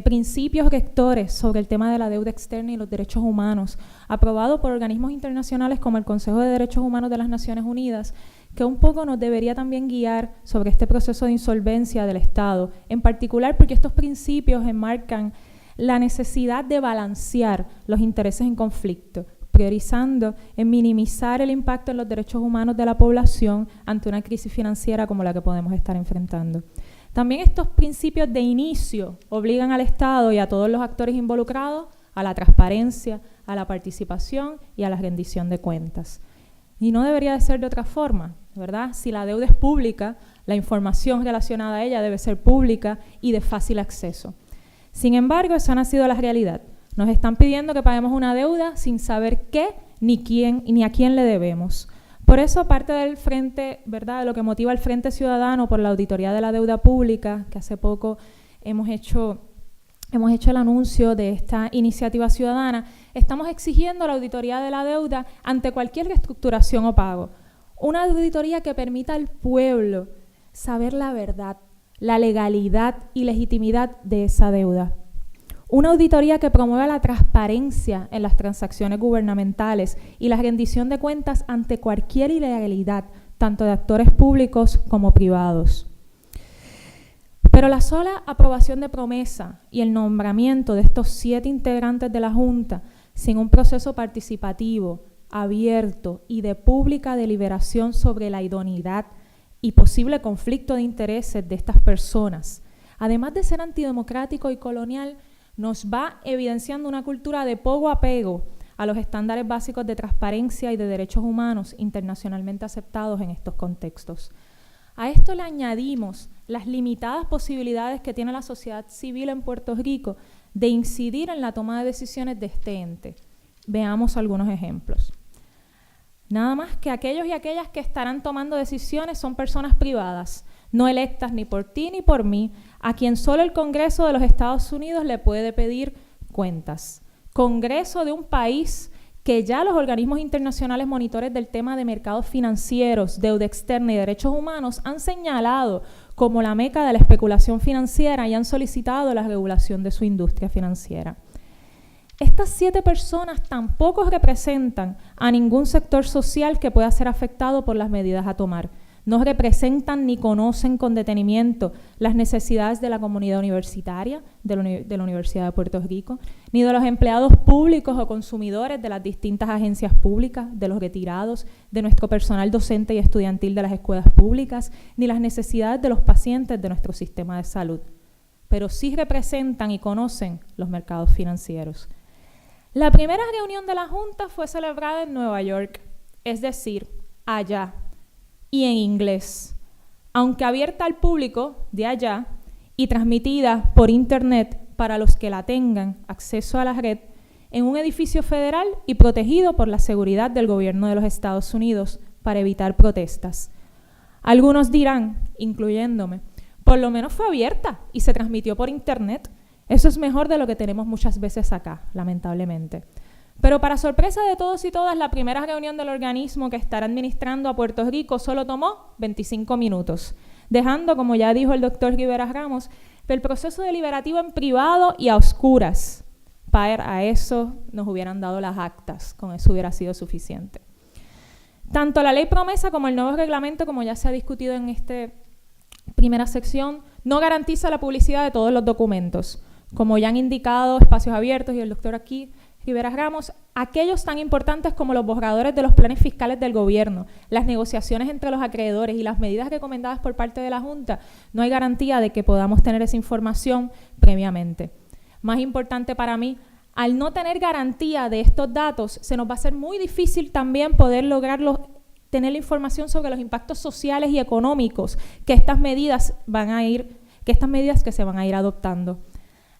principios rectores sobre el tema de la deuda externa y los derechos humanos, aprobados por organismos internacionales como el Consejo de Derechos Humanos de las Naciones Unidas, que un poco nos debería también guiar sobre este proceso de insolvencia del Estado, en particular porque estos principios enmarcan la necesidad de balancear los intereses en conflicto, priorizando en minimizar el impacto en los derechos humanos de la población ante una crisis financiera como la que podemos estar enfrentando. También estos principios de inicio obligan al Estado y a todos los actores involucrados a la transparencia, a la participación y a la rendición de cuentas. Y no debería de ser de otra forma, ¿verdad? Si la deuda es pública, la información relacionada a ella debe ser pública y de fácil acceso. Sin embargo, esa no ha sido la realidad. Nos están pidiendo que paguemos una deuda sin saber qué, ni quién, ni a quién le debemos. Por eso, parte del frente, ¿verdad?, de lo que motiva el Frente Ciudadano por la auditoría de la deuda pública, que hace poco hemos hecho el anuncio de esta iniciativa ciudadana, estamos exigiendo la auditoría de la deuda ante cualquier reestructuración o pago. Una auditoría que permita al pueblo saber la verdad, la legalidad y legitimidad de esa deuda. Una auditoría que promueva la transparencia en las transacciones gubernamentales y la rendición de cuentas ante cualquier ilegalidad, tanto de actores públicos como privados. Pero la sola aprobación de promesa y el nombramiento de estos 7 integrantes de la Junta, sin un proceso participativo, abierto y de pública deliberación sobre la idoneidad y posible conflicto de intereses de estas personas, además de ser antidemocrático y colonial, nos va evidenciando una cultura de poco apego a los estándares básicos de transparencia y de derechos humanos internacionalmente aceptados en estos contextos. A esto le añadimos las limitadas posibilidades que tiene la sociedad civil en Puerto Rico de incidir en la toma de decisiones de este ente. Veamos algunos ejemplos. Nada más que aquellos y aquellas que estarán tomando decisiones son personas privadas, no electas ni por ti ni por mí, a quien solo el Congreso de los Estados Unidos le puede pedir cuentas. Congreso de un país que ya los organismos internacionales monitores del tema de mercados financieros, deuda externa y derechos humanos han señalado como la meca de la especulación financiera y han solicitado la regulación de su industria financiera. Estas 7 personas tampoco representan a ningún sector social que pueda ser afectado por las medidas a tomar. No representan ni conocen con detenimiento las necesidades de la comunidad universitaria, de la Universidad de Puerto Rico, ni de los empleados públicos o consumidores de las distintas agencias públicas, de los retirados, de nuestro personal docente y estudiantil de las escuelas públicas, ni las necesidades de los pacientes de nuestro sistema de salud. Pero sí representan y conocen los mercados financieros. La primera reunión de la Junta fue celebrada en Nueva York, es decir, allá, y en inglés, aunque abierta al público de allá y transmitida por internet para los que la tengan acceso a la red, en un edificio federal y protegido por la seguridad del gobierno de los Estados Unidos para evitar protestas. Algunos dirán, incluyéndome, por lo menos fue abierta y se transmitió por internet. Eso es mejor de lo que tenemos muchas veces acá, lamentablemente. Pero para sorpresa de todos y todas, la primera reunión del organismo que estará administrando a Puerto Rico solo tomó 25 minutos, dejando, como ya dijo el doctor Rivera Ramos, el proceso deliberativo en privado y a oscuras. Para eso nos hubieran dado las actas, con eso hubiera sido suficiente. Tanto la ley promesa como el nuevo reglamento, como ya se ha discutido en esta primera sección, no garantiza la publicidad de todos los documentos. Como ya han indicado Espacios Abiertos y el doctor aquí, Rivera Ramos, aquellos tan importantes como los borradores de los planes fiscales del gobierno, las negociaciones entre los acreedores y las medidas recomendadas por parte de la Junta, no hay garantía de que podamos tener esa información previamente. Más importante para mí, al no tener garantía de estos datos, se nos va a hacer muy difícil también poder tener la información sobre los impactos sociales y económicos que estas medidas que se van a ir adoptando.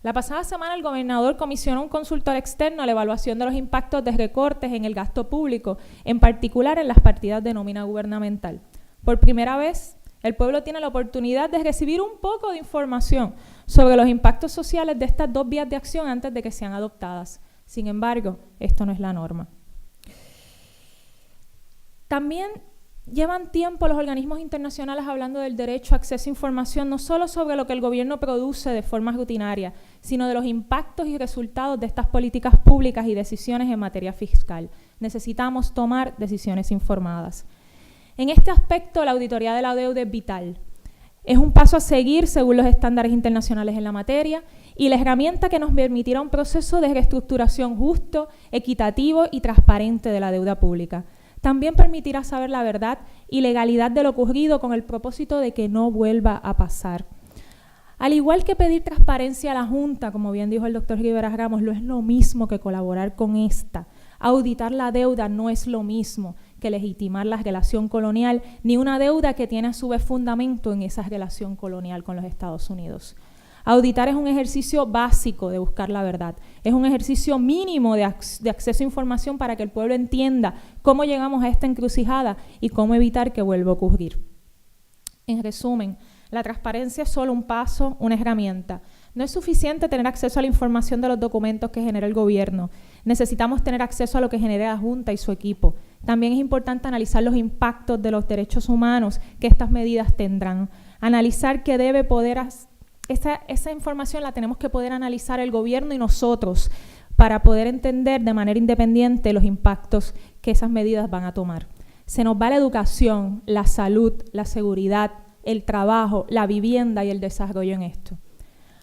La pasada semana el gobernador comisionó un consultor externo a la evaluación de los impactos de recortes en el gasto público, en particular en las partidas de nómina gubernamental. Por primera vez, el pueblo tiene la oportunidad de recibir un poco de información sobre los impactos sociales de estas 2 vías de acción antes de que sean adoptadas. Sin embargo, esto no es la norma. También llevan tiempo los organismos internacionales hablando del derecho a acceso a información, no solo sobre lo que el gobierno produce de forma rutinaria, sino de los impactos y resultados de estas políticas públicas y decisiones en materia fiscal. Necesitamos tomar decisiones informadas. En este aspecto, la auditoría de la deuda es vital. Es un paso a seguir según los estándares internacionales en la materia y la herramienta que nos permitirá un proceso de reestructuración justo, equitativo y transparente de la deuda pública. También permitirá saber la verdad y legalidad de lo ocurrido con el propósito de que no vuelva a pasar. Al igual que pedir transparencia a la Junta, como bien dijo el doctor Rivera Ramos, no es lo mismo que colaborar con esta. Auditar la deuda no es lo mismo que legitimar la relación colonial, ni una deuda que tiene a su vez fundamento en esa relación colonial con los Estados Unidos. Auditar es un ejercicio básico de buscar la verdad, es un ejercicio mínimo de acceso a información para que el pueblo entienda cómo llegamos a esta encrucijada y cómo evitar que vuelva a ocurrir. En resumen, la transparencia es solo un paso, una herramienta. No es suficiente tener acceso a la información de los documentos que genera el gobierno. Necesitamos tener acceso a lo que genera la Junta y su equipo, También es importante analizar los impactos de los derechos humanos que estas medidas tendrán. Analizar qué debe poder esa información la tenemos que poder analizar el gobierno y nosotros para poder entender de manera independiente los impactos que esas medidas van a tomar. Se nos va la educación, la salud, la seguridad, el trabajo, la vivienda y el desarrollo en esto.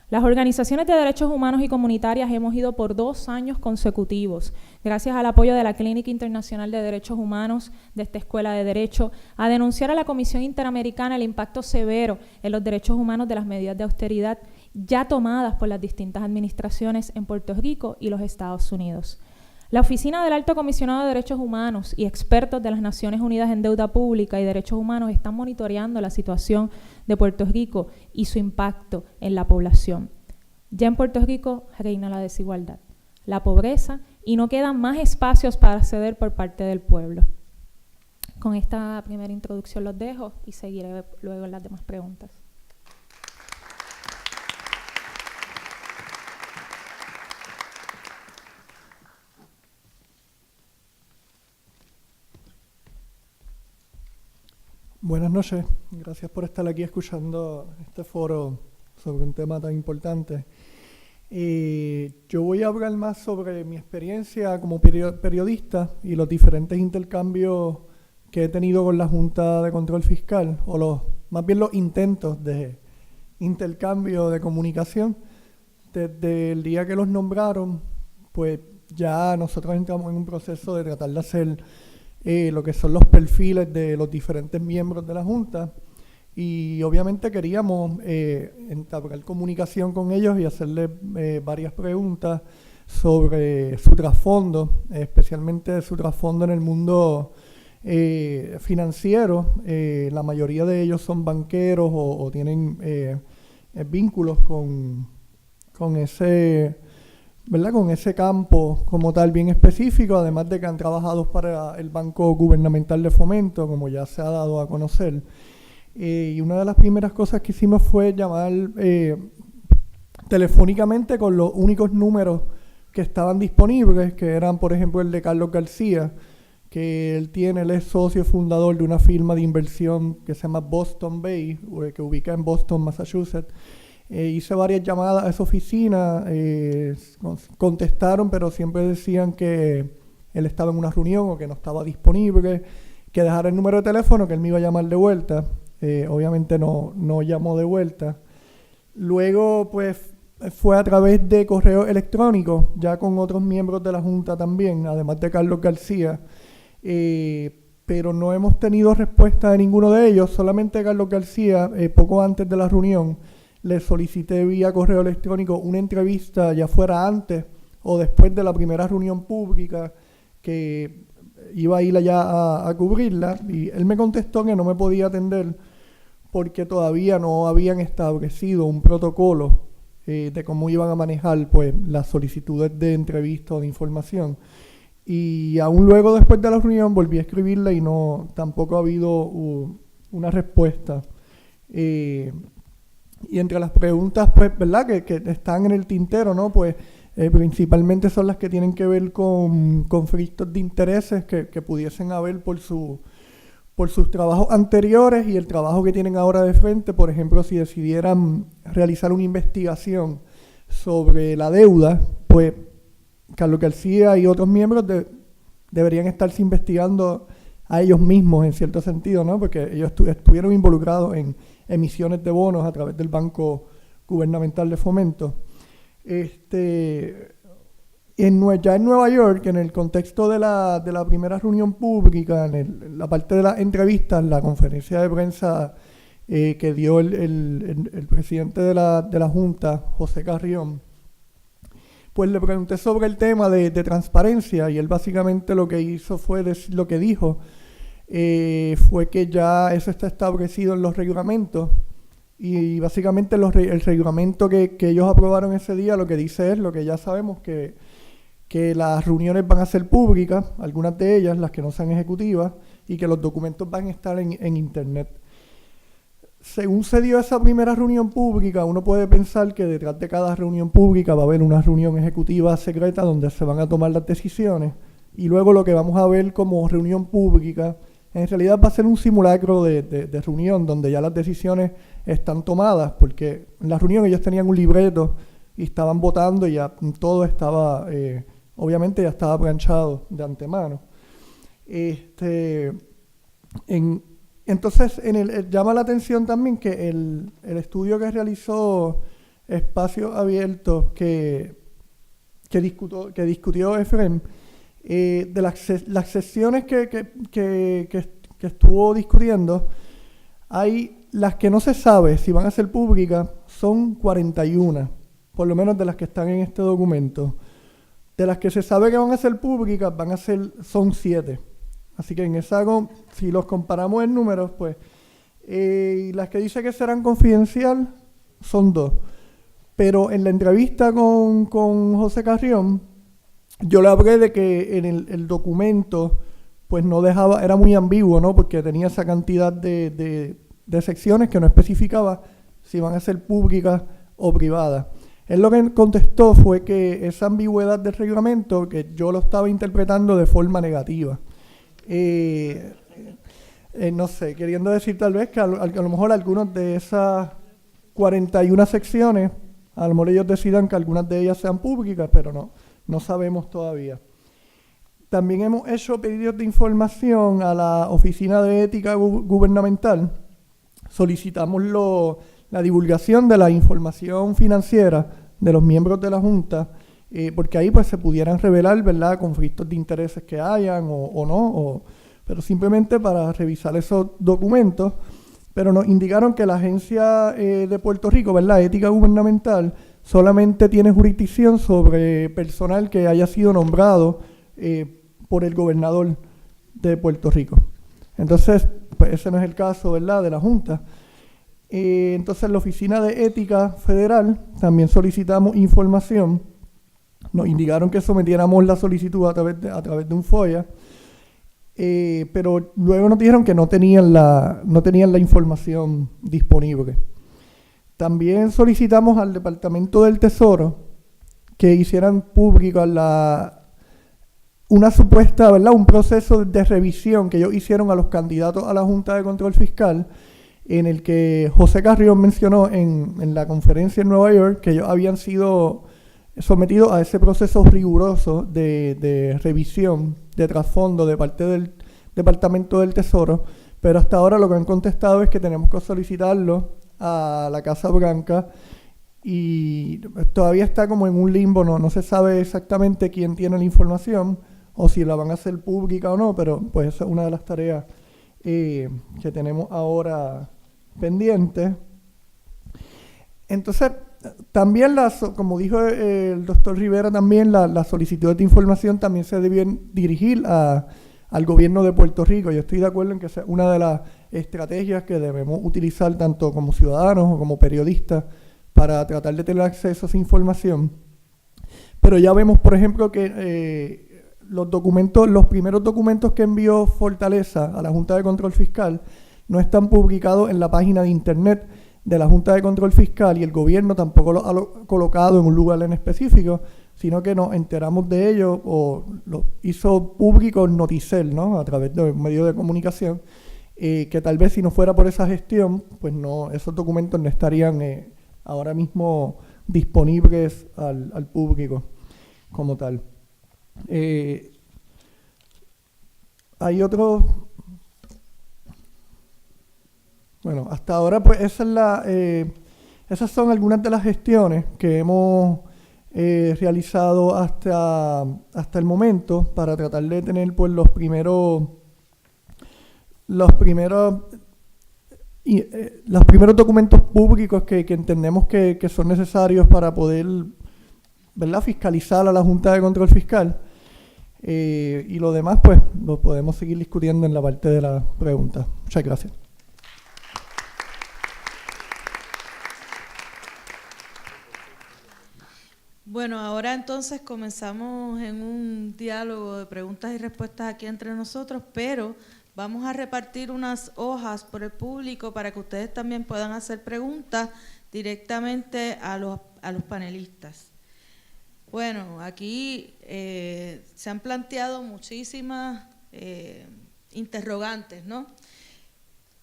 Las organizaciones de derechos humanos y comunitarias hemos ido por 2 años consecutivos, gracias al apoyo de la Clínica Internacional de Derechos Humanos, de esta Escuela de Derecho, a denunciar a la Comisión Interamericana el impacto severo en los derechos humanos de las medidas de austeridad ya tomadas por las distintas administraciones en Puerto Rico y los Estados Unidos. La Oficina del Alto Comisionado de Derechos Humanos y expertos de las Naciones Unidas en Deuda Pública y Derechos Humanos están monitoreando la situación de Puerto Rico y su impacto en la población. Ya en Puerto Rico reina la desigualdad, la pobreza y no quedan más espacios para acceder por parte del pueblo. Con esta primera introducción los dejo y seguiré luego en las demás preguntas. Buenas noches, gracias por estar aquí escuchando este foro sobre un tema tan importante. Yo voy a hablar más sobre mi experiencia como periodista y los diferentes intercambios que he tenido con la Junta de Control Fiscal, más bien los intentos de intercambio de comunicación. Desde el día que los nombraron, pues ya nosotros entramos en un proceso de tratar de hacer lo que son los perfiles de los diferentes miembros de la Junta y obviamente queríamos entablar comunicación con ellos y hacerles varias preguntas sobre su trasfondo, especialmente su trasfondo en el mundo financiero. La mayoría de ellos son banqueros o tienen vínculos con ese... ¿verdad? Con ese campo como tal bien específico, además de que han trabajado para el Banco Gubernamental de Fomento, como ya se ha dado a conocer. Y una de las primeras cosas que hicimos fue llamar telefónicamente con los únicos números que estaban disponibles, que eran, por ejemplo, el de Carlos García, que él es socio fundador de una firma de inversión que se llama Boston Bay, que ubica en Boston, Massachusetts. Hice varias llamadas a esa oficina, contestaron, pero siempre decían que él estaba en una reunión o que no estaba disponible, que dejara el número de teléfono, que él me iba a llamar de vuelta. Obviamente no llamó de vuelta. Luego, pues, fue a través de correo electrónico, ya con otros miembros de la Junta también, además de Carlos García, pero no hemos tenido respuesta de ninguno de ellos, solamente Carlos García, poco antes de la reunión, le solicité vía correo electrónico una entrevista, ya fuera antes o después de la primera reunión pública, que iba a ir allá a cubrirla, y él me contestó que no me podía atender porque todavía no habían establecido un protocolo de cómo iban a manejar pues las solicitudes de entrevista o de información. Y aún luego, después de la reunión, volví a escribirle y tampoco ha habido una respuesta. Y entre las preguntas, pues, ¿verdad?, que están en el tintero, ¿no? Pues principalmente son las que tienen que ver con conflictos de intereses que pudiesen haber por sus trabajos anteriores y el trabajo que tienen ahora de frente. Por ejemplo, si decidieran realizar una investigación sobre la deuda, pues Carlos García y otros miembros deberían estarse investigando a ellos mismos en cierto sentido, ¿no? Porque ellos estuvieron involucrados en emisiones de bonos a través del Banco Gubernamental de Fomento. Ya en Nueva York, en el contexto de la primera reunión pública, en la parte de las entrevistas, la conferencia de prensa que dio el presidente de la Junta, José Carrión, pues le pregunté sobre el tema de transparencia, y él básicamente lo que hizo fue lo que dijo fue que ya eso está establecido en los reglamentos, y básicamente el reglamento que ellos aprobaron ese día lo que dice es lo que ya sabemos, que las reuniones van a ser públicas, algunas de ellas, las que no sean ejecutivas, y que los documentos van a estar en Internet. Según se dio esa primera reunión pública, uno puede pensar que detrás de cada reunión pública va a haber una reunión ejecutiva secreta donde se van a tomar las decisiones, y luego lo que vamos a ver como reunión pública, en realidad va a ser un simulacro de reunión donde ya las decisiones están tomadas, porque en la reunión ellos tenían un libreto y estaban votando y ya todo estaba, obviamente ya estaba planchado de antemano. Entonces, llama la atención también que el estudio que realizó Espacios Abiertos que discutió Efrem, de las sesiones que estuvo discutiendo, hay las que no se sabe si van a ser públicas, son 41, por lo menos de las que están en este documento. De las que se sabe que van a ser públicas, son 7. Así que si los comparamos en números, pues, y las que dice que serán confidencial, son 2. Pero en la entrevista con José Carrión, yo le hablé de que en el documento, pues no dejaba, era muy ambiguo, ¿no? Porque tenía esa cantidad de secciones que no especificaba si van a ser públicas o privadas. Él lo que contestó fue que esa ambigüedad del reglamento, que yo lo estaba interpretando de forma negativa. No sé, queriendo decir tal vez que a lo mejor algunas de esas 41 secciones, a lo mejor ellos decidan que algunas de ellas sean públicas, pero no sabemos todavía. También hemos hecho pedidos de información a la Oficina de Ética Gubernamental. Solicitamos la divulgación de la información financiera de los miembros de la Junta, porque ahí pues se pudieran revelar, ¿verdad?, conflictos de intereses que hayan o no, pero simplemente para revisar esos documentos. Pero nos indicaron que la Agencia de Puerto Rico, ¿verdad?, Ética Gubernamental, solamente tiene jurisdicción sobre personal que haya sido nombrado por el gobernador de Puerto Rico. Entonces, pues ese no es el caso, ¿verdad?, de la Junta. Entonces, la Oficina de Ética Federal también solicitamos información. Nos indicaron que sometiéramos la solicitud a través de un FOIA, pero luego nos dijeron que no tenían la información disponible. También solicitamos al Departamento del Tesoro que hicieran pública una supuesta, ¿verdad?, un proceso de revisión que ellos hicieron a los candidatos a la Junta de Control Fiscal, en el que José Carrión mencionó en la conferencia en Nueva York que ellos habían sido sometidos a ese proceso riguroso de revisión de trasfondo de parte del Departamento del Tesoro, pero hasta ahora lo que han contestado es que tenemos que solicitarlo a la Casa Blanca y todavía está como en un limbo, no se sabe exactamente quién tiene la información o si la van a hacer pública o no, pero pues esa es una de las tareas que tenemos ahora pendientes. Entonces, también, como dijo el doctor Rivera, también las solicitudes de información también se deben dirigir al gobierno de Puerto Rico. Yo estoy de acuerdo en que sea una de las estrategias que debemos utilizar tanto como ciudadanos o como periodistas para tratar de tener acceso a esa información. Pero ya vemos, por ejemplo, que los primeros documentos que envió Fortaleza a la Junta de Control Fiscal no están publicados en la página de internet de la Junta de Control Fiscal y el gobierno tampoco lo ha colocado en un lugar en específico, sino que nos enteramos de ello o lo hizo público Noticel, ¿no?, a través de medios de comunicación, que tal vez si no fuera por esa gestión, pues esos documentos no estarían ahora mismo disponibles al público como tal. Hay otros. Bueno, hasta ahora pues esas son algunas de las gestiones que hemos realizado hasta el momento para tratar de tener pues los primeros documentos públicos que entendemos que son necesarios para poder, ¿verdad?, fiscalizar a la Junta de Control Fiscal. Y lo demás pues lo podemos seguir discutiendo en la parte de la pregunta. Muchas gracias. Bueno, ahora entonces comenzamos en un diálogo de preguntas y respuestas aquí entre nosotros, pero vamos a repartir unas hojas por el público para que ustedes también puedan hacer preguntas directamente a los panelistas. Bueno, aquí se han planteado muchísimas interrogantes, ¿no?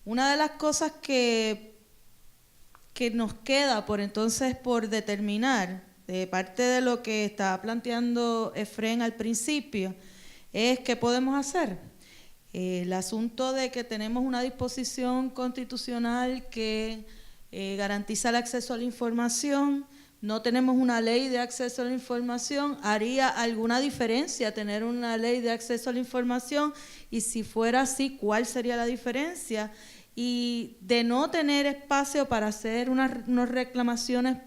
Una de las cosas que nos queda por determinar, de parte de lo que estaba planteando Efrén al principio, es qué podemos hacer. El asunto de que tenemos una disposición constitucional que garantiza el acceso a la información, no tenemos una ley de acceso a la información. ¿Haría alguna diferencia tener una ley de acceso a la información? Y si fuera así, ¿cuál sería la diferencia? Y de no tener espacio para hacer unas reclamaciones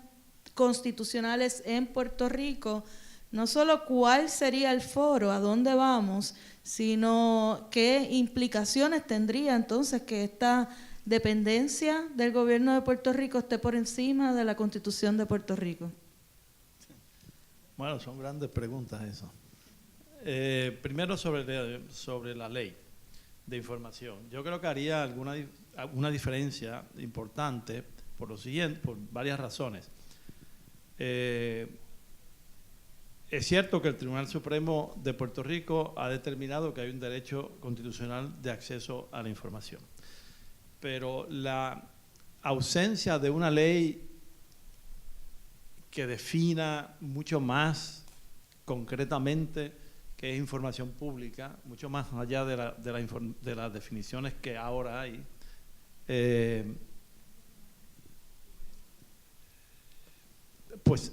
constitucionales en Puerto Rico, no solo cuál sería el foro, a dónde vamos, sino qué implicaciones tendría entonces que esta dependencia del gobierno de Puerto Rico esté por encima de la Constitución de Puerto Rico. Bueno, son grandes preguntas eso. Primero sobre la ley de información. Yo creo que haría alguna diferencia importante por lo siguiente, por varias razones. Es cierto que el Tribunal Supremo de Puerto Rico ha determinado que hay un derecho constitucional de acceso a la información, pero la ausencia de una ley que defina mucho más concretamente qué es información pública, mucho más allá de las definiciones que ahora hay, pues,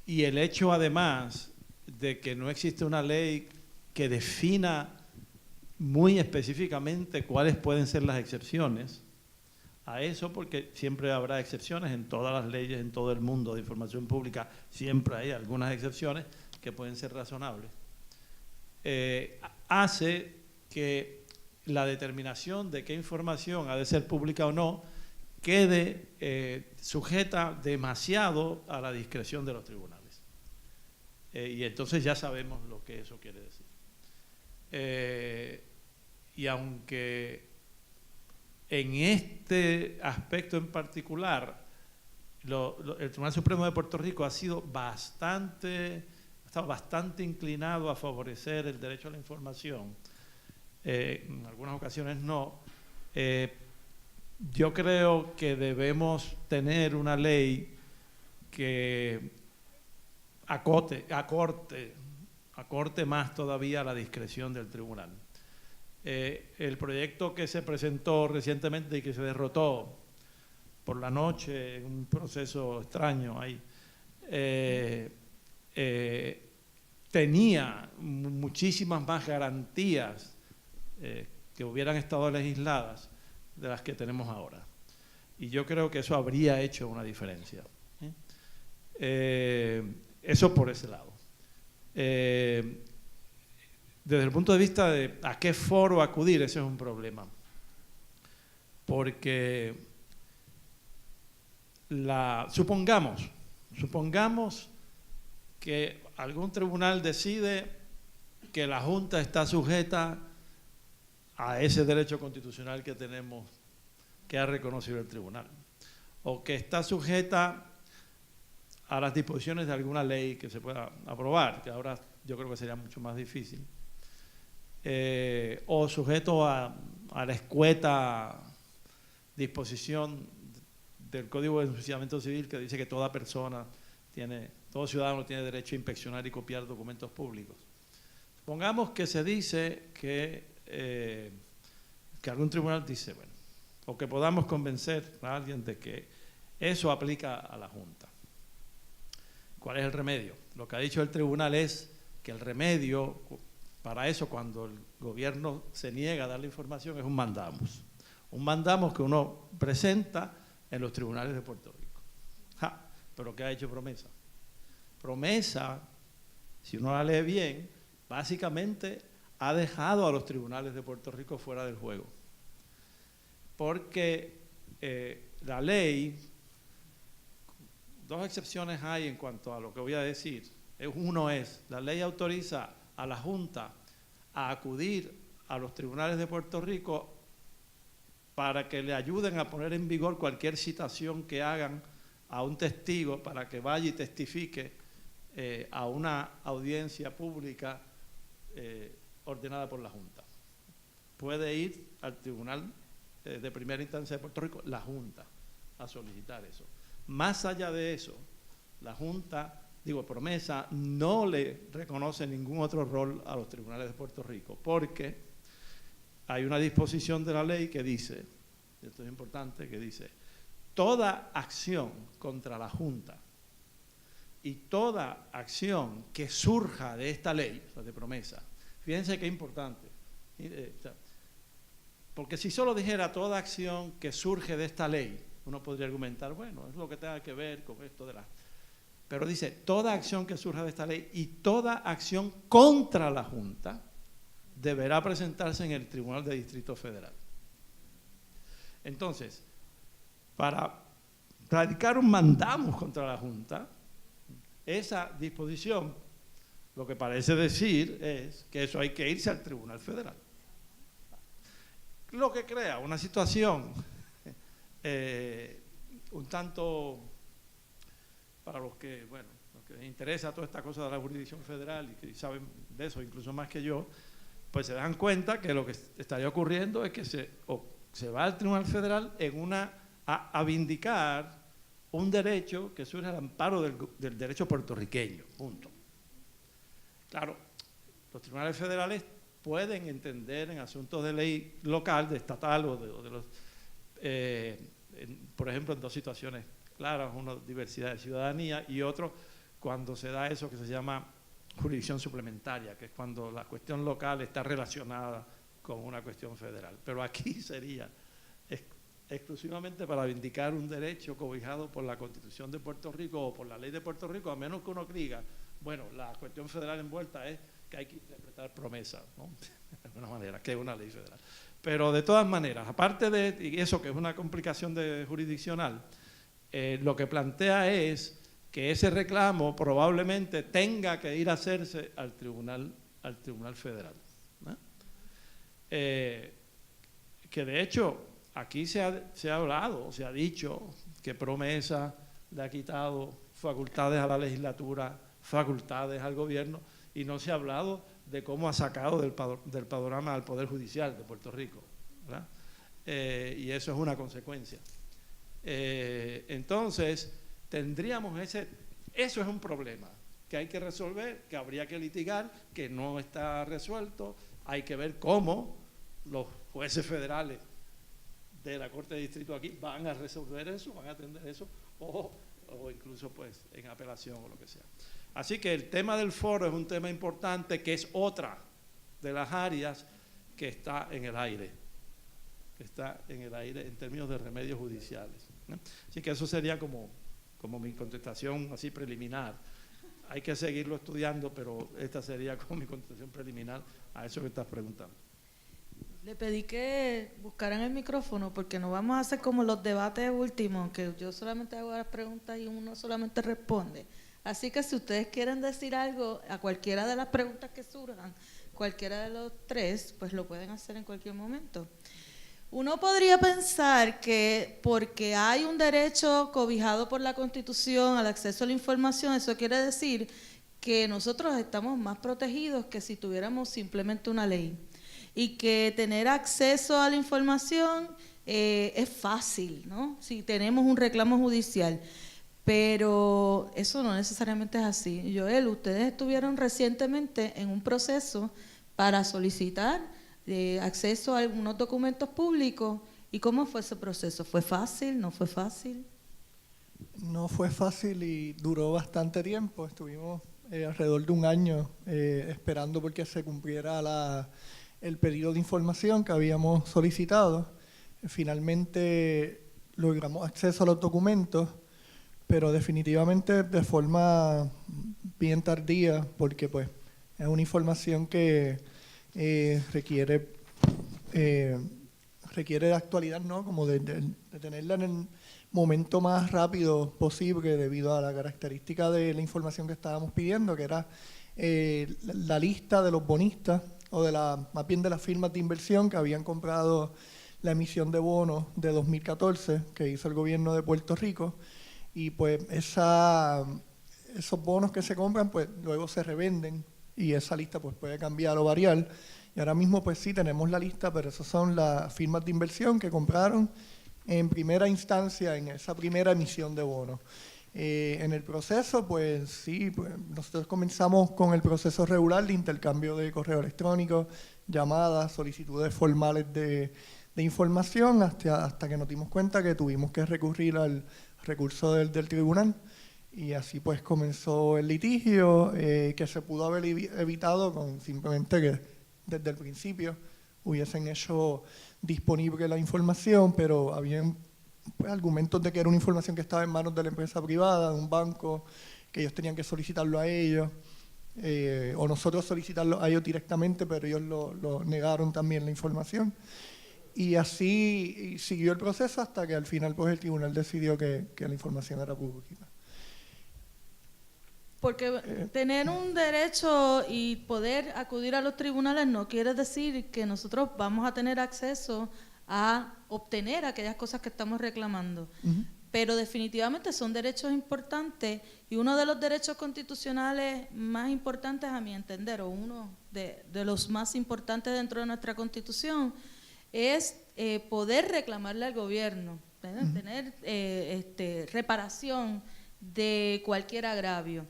y el hecho además de que no existe una ley que defina muy específicamente cuáles pueden ser las excepciones a eso, porque siempre habrá excepciones en todas las leyes, en todo el mundo de información pública, siempre hay algunas excepciones que pueden ser razonables, hace que la determinación de qué información ha de ser pública o no quede sujeta demasiado a la discreción de los tribunales. Y entonces ya sabemos lo que eso quiere decir. Y aunque en este aspecto en particular el Tribunal Supremo de Puerto Rico ha estado bastante inclinado a favorecer el derecho a la información, en algunas ocasiones no, yo creo que debemos tener una ley que acorte más todavía la discreción del tribunal. El proyecto que se presentó recientemente y que se derrotó por la noche en un proceso extraño ahí, tenía muchísimas más garantías que hubieran estado legisladas de las que tenemos ahora. Y yo creo que eso habría hecho una diferencia. Eso por ese lado. Desde el punto de vista de a qué foro acudir, ese es un problema. Porque supongamos que algún tribunal decide que la Junta está sujeta a ese derecho constitucional que tenemos, que ha reconocido el tribunal, o que está sujeta a las disposiciones de alguna ley que se pueda aprobar, que ahora yo creo que sería mucho más difícil, o sujeto a la escueta disposición del Código de Enjuiciamiento Civil que dice que todo ciudadano tiene derecho a inspeccionar y copiar documentos públicos. Supongamos que se dice que algún tribunal dice, bueno, o que podamos convencer a alguien de que eso aplica a la Junta. ¿Cuál es el remedio? Lo que ha dicho el tribunal es que el remedio para eso, cuando el gobierno se niega a dar la información, es un mandamus. Un mandamus que uno presenta en los tribunales de Puerto Rico. ¿Pero qué ha hecho Promesa? Promesa, si uno la lee bien, básicamente ha dejado a los tribunales de Puerto Rico fuera del juego. Porque la ley, dos excepciones hay en cuanto a lo que voy a decir. Uno es, la ley autoriza a la Junta a acudir a los tribunales de Puerto Rico para que le ayuden a poner en vigor cualquier citación que hagan a un testigo para que vaya y testifique a una audiencia pública ordenada por la Junta. Puede ir al Tribunal de Primera Instancia de Puerto Rico, la Junta, a solicitar eso. Más allá de eso, la Junta, PROMESA, no le reconoce ningún otro rol a los tribunales de Puerto Rico, porque hay una disposición de la ley que dice, esto es importante, que dice, toda acción contra la Junta y toda acción que surja de esta ley, o sea, de PROMESA, fíjense qué importante, porque si solo dijera toda acción que surge de esta ley, uno podría argumentar, bueno, es lo que tenga que ver con esto de la... Pero dice, toda acción que surja de esta ley y toda acción contra la Junta deberá presentarse en el Tribunal de Distrito Federal. Entonces, para radicar un mandamus contra la Junta, esa disposición, lo que parece decir es que eso hay que irse al Tribunal Federal. Lo que crea una situación un tanto, para los que les interesa toda esta cosa de la jurisdicción federal y que saben de eso incluso más que yo, pues se dan cuenta que lo que estaría ocurriendo es que se va al Tribunal Federal a vindicar un derecho que surge al amparo del derecho puertorriqueño, punto. Claro, los tribunales federales pueden entender en asuntos de ley local, de estatal o de los, por ejemplo, en dos situaciones claras, uno diversidad de ciudadanía y otro cuando se da eso que se llama jurisdicción suplementaria, que es cuando la cuestión local está relacionada con una cuestión federal. Pero aquí sería exclusivamente para vindicar un derecho cobijado por la Constitución de Puerto Rico o por la ley de Puerto Rico, a menos que uno diga, bueno, la cuestión federal envuelta es que hay que interpretar PROMESA, ¿no? De alguna manera, que es una ley federal. Pero de todas maneras, aparte de eso que es una complicación jurisdiccional, lo que plantea es que ese reclamo probablemente tenga que ir a hacerse al Tribunal Federal, ¿no? Que de hecho aquí se ha hablado, se ha dicho que PROMESA le ha quitado facultades a la legislatura, facultades al gobierno, y no se ha hablado de cómo ha sacado del panorama al Poder Judicial de Puerto Rico, ¿verdad? Y eso es una consecuencia. Entonces, tendríamos eso es un problema que hay que resolver, que habría que litigar, que no está resuelto. Hay que ver cómo los jueces federales de la Corte de Distrito aquí van a resolver eso, van a atender eso, o incluso pues en apelación o lo que sea. Así que el tema del foro es un tema importante, que es otra de las áreas que está en el aire, en términos de remedios judiciales, ¿no? Así que eso sería como mi contestación así preliminar. Hay que seguirlo estudiando, pero esta sería como mi contestación preliminar a eso que estás preguntando. Le pedí que buscaran el micrófono porque no vamos a hacer como los debates últimos, que yo solamente hago las preguntas y uno solamente responde. Así que si ustedes quieren decir algo a cualquiera de las preguntas que surjan, cualquiera de los tres, pues lo pueden hacer en cualquier momento. Uno podría pensar que porque hay un derecho cobijado por la Constitución al acceso a la información, eso quiere decir que nosotros estamos más protegidos que si tuviéramos simplemente una ley. Y que tener acceso a la información es fácil, ¿no? Si tenemos un reclamo judicial. Pero eso no necesariamente es así. Joel, ustedes estuvieron recientemente en un proceso para solicitar acceso a algunos documentos públicos. ¿Y cómo fue ese proceso? ¿Fue fácil? ¿No fue fácil? No fue fácil y duró bastante tiempo. Estuvimos alrededor de un año esperando porque se cumpliera el pedido de información que habíamos solicitado. Finalmente logramos acceso a los documentos, pero definitivamente de forma bien tardía, porque pues es una información que requiere de actualidad, ¿no? Como de tenerla en el momento más rápido posible debido a la característica de la información que estábamos pidiendo, que era la lista de los bonistas o más bien de las firmas de inversión que habían comprado la emisión de bonos de 2014 que hizo el gobierno de Puerto Rico. Y pues esa esos bonos que se compran, pues luego se revenden y esa lista pues puede cambiar o variar. Y ahora mismo pues sí tenemos la lista, pero esas son las firmas de inversión que compraron en primera instancia en esa primera emisión de bonos. En el proceso, pues sí, pues, nosotros comenzamos con el proceso regular de intercambio de correo electrónico, llamadas, solicitudes formales de información, hasta que nos dimos cuenta que tuvimos que recurrir al recurso del tribunal. Y así pues comenzó el litigio, que se pudo haber evitado con simplemente que desde el principio hubiesen hecho disponible la información, pero habían pues, argumentos de que era una información que estaba en manos de la empresa privada, de un banco, que ellos tenían que solicitarlo a ellos, o nosotros solicitarlo a ellos directamente, pero ellos lo negaron también la información. Y así siguió el proceso hasta que al final pues, el tribunal decidió que la información era pública. Porque tener un derecho y poder acudir a los tribunales no quiere decir que nosotros vamos a tener acceso a obtener aquellas cosas que estamos reclamando. Pero definitivamente son derechos importantes y uno de los derechos constitucionales más importantes a mi entender, o uno de los más importantes dentro de nuestra Constitución, es poder reclamarle al gobierno, tener reparación de cualquier agravio.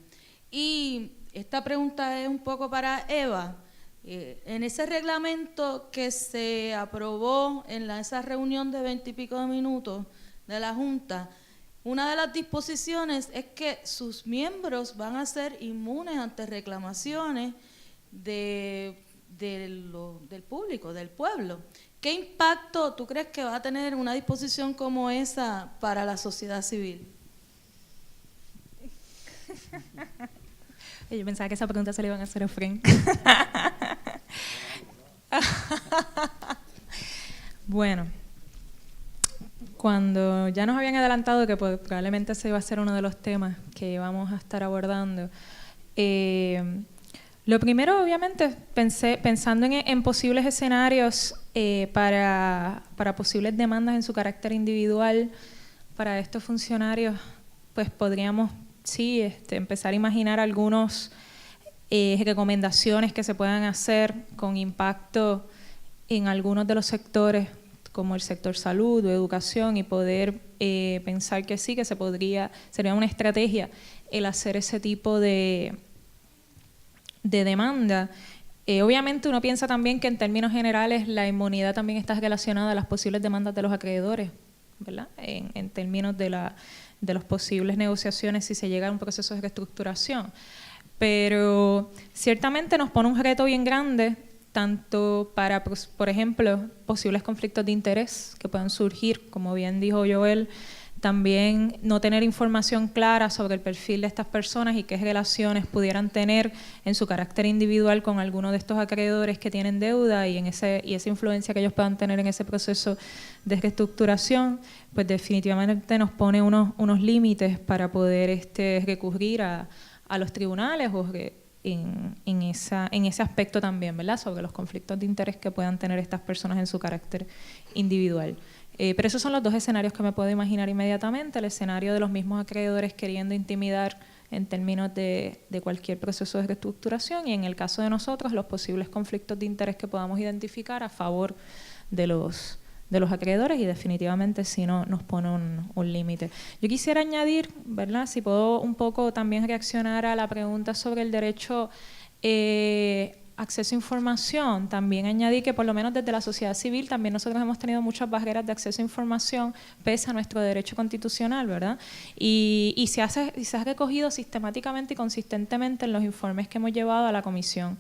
Y esta pregunta es un poco para Eva. En ese reglamento que se aprobó en esa reunión de 20 y pico de minutos de la Junta, una de las disposiciones es que sus miembros van a ser inmunes ante reclamaciones del público, del pueblo. ¿Qué impacto tú crees que va a tener una disposición como esa para la sociedad civil? Yo pensaba que esa pregunta se le iban a hacer a Frank. Bueno, cuando ya nos habían adelantado que probablemente ese iba a ser uno de los temas que íbamos a estar abordando, lo primero, obviamente, pensando en posibles escenarios para posibles demandas en su carácter individual para estos funcionarios, pues podríamos sí, empezar a imaginar algunas recomendaciones que se puedan hacer con impacto en algunos de los sectores, como el sector salud o educación, y poder pensar que sí, que sería una estrategia el hacer ese tipo de demanda. Obviamente uno piensa también que en términos generales la inmunidad también está relacionada a las posibles demandas de los acreedores, ¿verdad? En términos de las posibles negociaciones si se llega a un proceso de reestructuración. Pero ciertamente nos pone un reto bien grande, tanto para, por ejemplo, posibles conflictos de interés que puedan surgir, como bien dijo Joel, también no tener información clara sobre el perfil de estas personas y qué relaciones pudieran tener en su carácter individual con alguno de estos acreedores que tienen deuda y esa influencia que ellos puedan tener en ese proceso de reestructuración, pues definitivamente nos pone unos límites para poder recurrir a los tribunales o en ese aspecto también, ¿verdad? Sobre los conflictos de interés que puedan tener estas personas en su carácter individual. Pero esos son los dos escenarios que me puedo imaginar inmediatamente: el escenario de los mismos acreedores queriendo intimidar en términos de cualquier proceso de reestructuración, y en el caso de nosotros, los posibles conflictos de interés que podamos identificar a favor de los acreedores, y definitivamente si no nos pone un límite. Yo quisiera añadir, ¿verdad?, si puedo un poco también reaccionar a la pregunta sobre el derecho acceso a información, también añadir que por lo menos desde la sociedad civil también nosotros hemos tenido muchas barreras de acceso a información pese a nuestro derecho constitucional, ¿verdad? Y se ha recogido sistemáticamente y consistentemente en los informes que hemos llevado a la Comisión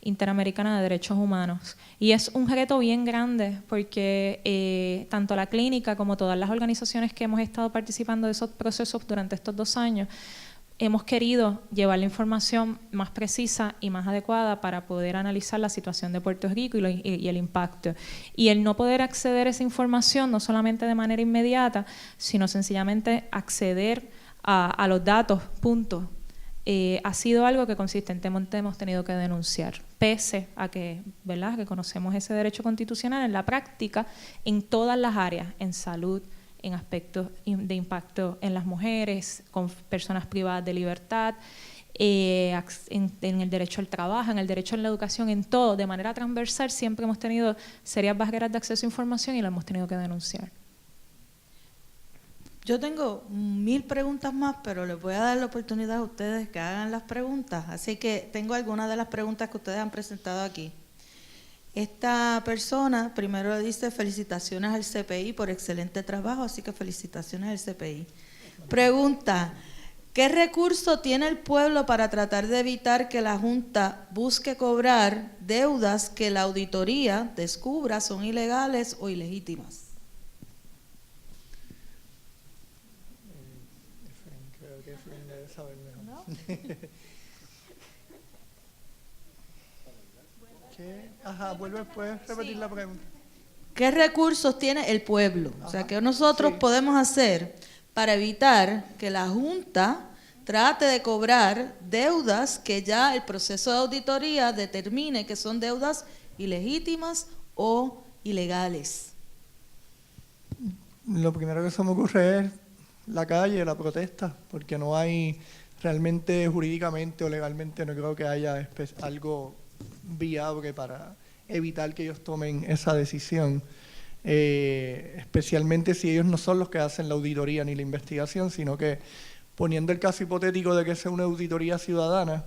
Interamericana de Derechos Humanos. Y es un reto bien grande porque tanto la clínica como todas las organizaciones que hemos estado participando de esos procesos durante estos 2 años hemos querido llevar la información más precisa y más adecuada para poder analizar la situación de Puerto Rico y el impacto. Y el no poder acceder a esa información, no solamente de manera inmediata, sino sencillamente acceder a los datos, punto, ha sido algo que consistentemente hemos tenido que denunciar, pese a que, ¿verdad?, reconocemos ese derecho constitucional en la práctica, en todas las áreas, en salud, en aspectos de impacto en las mujeres, con personas privadas de libertad, en el derecho al trabajo, en el derecho a la educación, en todo, de manera transversal, siempre hemos tenido serias barreras de acceso a información y lo hemos tenido que denunciar. Yo tengo 1000 preguntas más, pero les voy a dar la oportunidad a ustedes que hagan las preguntas. Así que tengo algunas de las preguntas que ustedes han presentado aquí. Esta persona primero le dice felicitaciones al CPI por excelente trabajo, así que felicitaciones al CPI. Pregunta, ¿qué recurso tiene el pueblo para tratar de evitar que la Junta busque cobrar deudas que la auditoría descubra son ilegales o ilegítimas? Creo que Efraín debe saber mejor. ¿No? ¿Qué? Ajá, ¿puedes repetir la pregunta? ¿Qué recursos tiene el pueblo? O sea, ¿qué nosotros podemos hacer para evitar que la Junta trate de cobrar deudas que ya el proceso de auditoría determine que son deudas ilegítimas o ilegales? Lo primero que se me ocurre es la calle, la protesta, porque no hay realmente jurídicamente o legalmente, no creo que haya algo viable para evitar que ellos tomen esa decisión, especialmente si ellos no son los que hacen la auditoría ni la investigación, sino que poniendo el caso hipotético de que sea una auditoría ciudadana,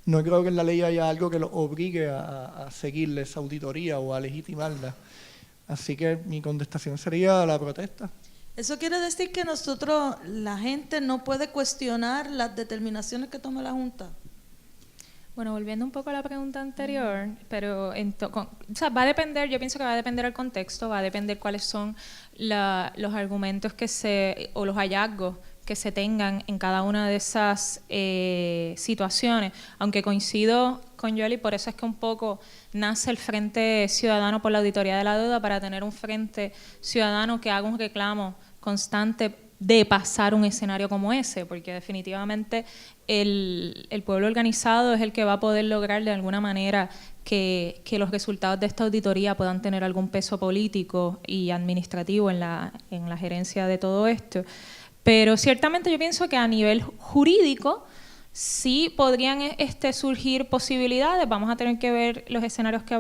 no creo que en la ley haya algo que los obligue a seguirle esa auditoría o a legitimarla. Así que mi contestación sería la protesta. Eso quiere decir que nosotros, la gente no puede cuestionar las determinaciones que tome la Junta. Bueno, volviendo un poco a la pregunta anterior, pero o sea, va a depender, yo pienso que va a depender del contexto, va a depender cuáles son los argumentos o los hallazgos que se tengan en cada una de esas situaciones, aunque coincido con Yoli, por eso es que un poco nace el Frente Ciudadano por la Auditoría de la Deuda, para tener un frente ciudadano que haga un reclamo constante de pasar un escenario como ese, porque definitivamente el pueblo organizado es el que va a poder lograr de alguna manera que los resultados de esta auditoría puedan tener algún peso político y administrativo en la gerencia de todo esto. Pero ciertamente yo pienso que a nivel jurídico sí podrían surgir posibilidades, vamos a tener que ver los escenarios que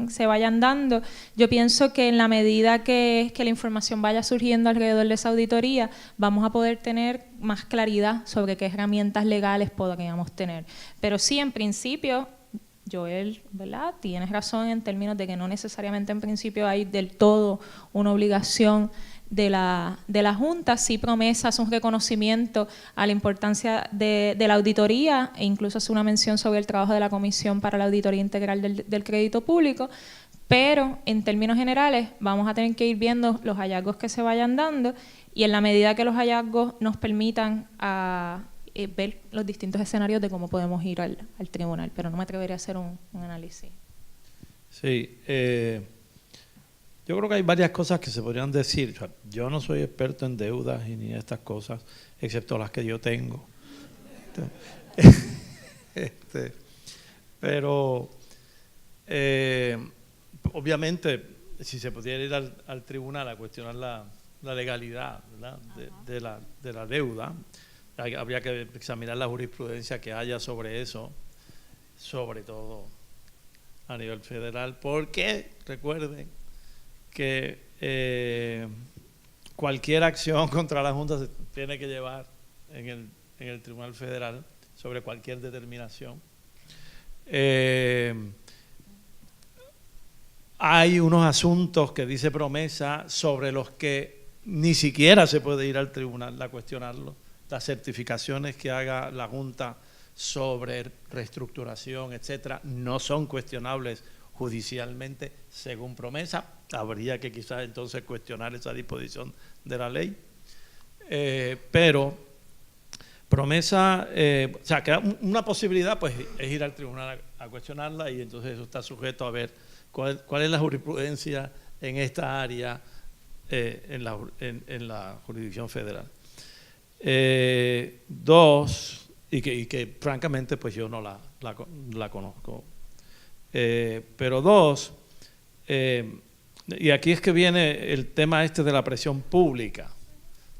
se vayan dando. Yo pienso que en la medida que la información vaya surgiendo alrededor de esa auditoría, vamos a poder tener más claridad sobre qué herramientas legales podríamos tener. Pero sí, en principio, Joel, ¿verdad?, tienes razón en términos de que no necesariamente en principio hay del todo una obligación de la Junta. Sí, Promesa es un reconocimiento a la importancia de la auditoría e incluso hace una mención sobre el trabajo de la Comisión para la Auditoría Integral del Crédito Público, pero en términos generales vamos a tener que ir viendo los hallazgos que se vayan dando y en la medida que los hallazgos nos permitan ver los distintos escenarios de cómo podemos ir al tribunal, pero no me atrevería a hacer un análisis. Sí, yo creo que hay varias cosas que se podrían decir. O sea, yo no soy experto en deudas y ni estas cosas, excepto las que yo tengo. Pero obviamente, si se pudiera ir al tribunal a cuestionar la legalidad, ¿verdad?, de la deuda, habría que examinar la jurisprudencia que haya sobre eso, sobre todo a nivel federal, porque recuerden que cualquier acción contra la Junta se tiene que llevar en el Tribunal Federal sobre cualquier determinación. Hay unos asuntos que dice Promesa sobre los que ni siquiera se puede ir al tribunal a cuestionarlo. Las certificaciones que haga la Junta sobre reestructuración, etcétera, no son cuestionables judicialmente según Promesa. Habría que quizás entonces cuestionar esa disposición de la ley, pero Promesa, o sea, que una posibilidad pues es ir al tribunal a cuestionarla, y entonces eso está sujeto a ver cuál es la jurisprudencia en esta área en la jurisdicción federal. Dos, y que francamente pues yo no la conozco, pero dos, Y aquí es que viene el tema este de la presión pública,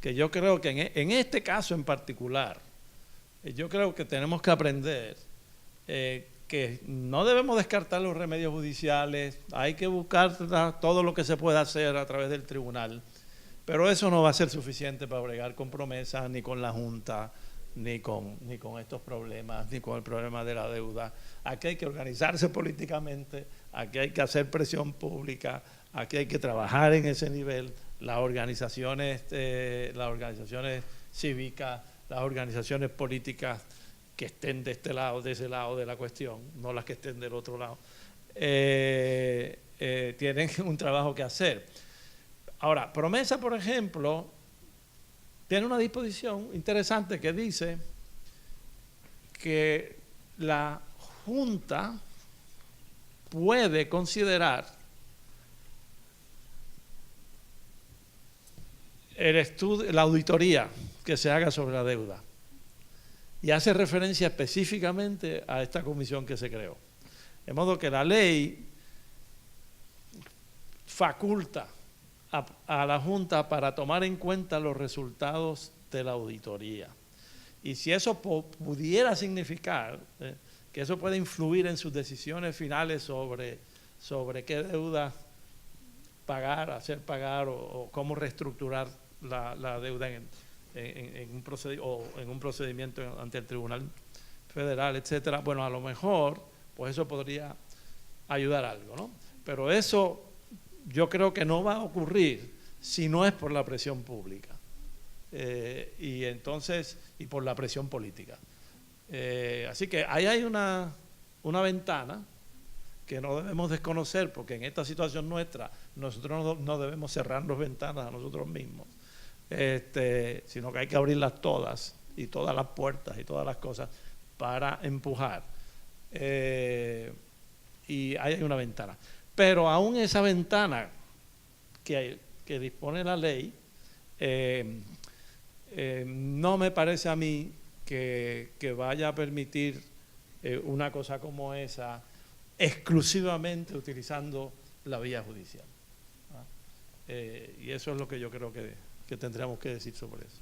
que yo creo que en este caso en particular, yo creo que tenemos que aprender que no debemos descartar los remedios judiciales, hay que buscar todo lo que se pueda hacer a través del tribunal, pero eso no va a ser suficiente para bregar con promesas, ni con la Junta, ni con estos problemas, ni con el problema de la deuda. Aquí hay que organizarse políticamente, aquí hay que hacer presión pública, aquí hay que trabajar en ese nivel, las organizaciones cívicas, las organizaciones políticas que estén de este lado, de ese lado de la cuestión, no las que estén del otro lado, tienen un trabajo que hacer. Ahora, Promesa, por ejemplo, tiene una disposición interesante que dice que la Junta puede considerar el estudio, la auditoría que se haga sobre la deuda, y hace referencia específicamente a esta comisión que se creó. De modo que la ley faculta a la Junta para tomar en cuenta los resultados de la auditoría. Y si eso pudiera significar que eso puede influir en sus decisiones finales sobre qué deuda pagar, hacer pagar o cómo reestructurar la deuda en un procedimiento ante el Tribunal Federal, etcétera, bueno, a lo mejor pues eso podría ayudar algo, ¿no? Pero eso yo creo que no va a ocurrir si no es por la presión pública y por la presión política. Así que ahí hay una ventana que no debemos desconocer, porque en esta situación nuestra nosotros no debemos cerrarnos ventanas a nosotros mismos, sino que hay que abrirlas todas, y todas las puertas y todas las cosas para empujar. Y ahí hay una ventana. Pero aún esa ventana que dispone la ley, no me parece a mí que vaya a permitir una cosa como esa exclusivamente utilizando la vía judicial. Y eso es lo que yo creo que tendríamos que decir sobre eso.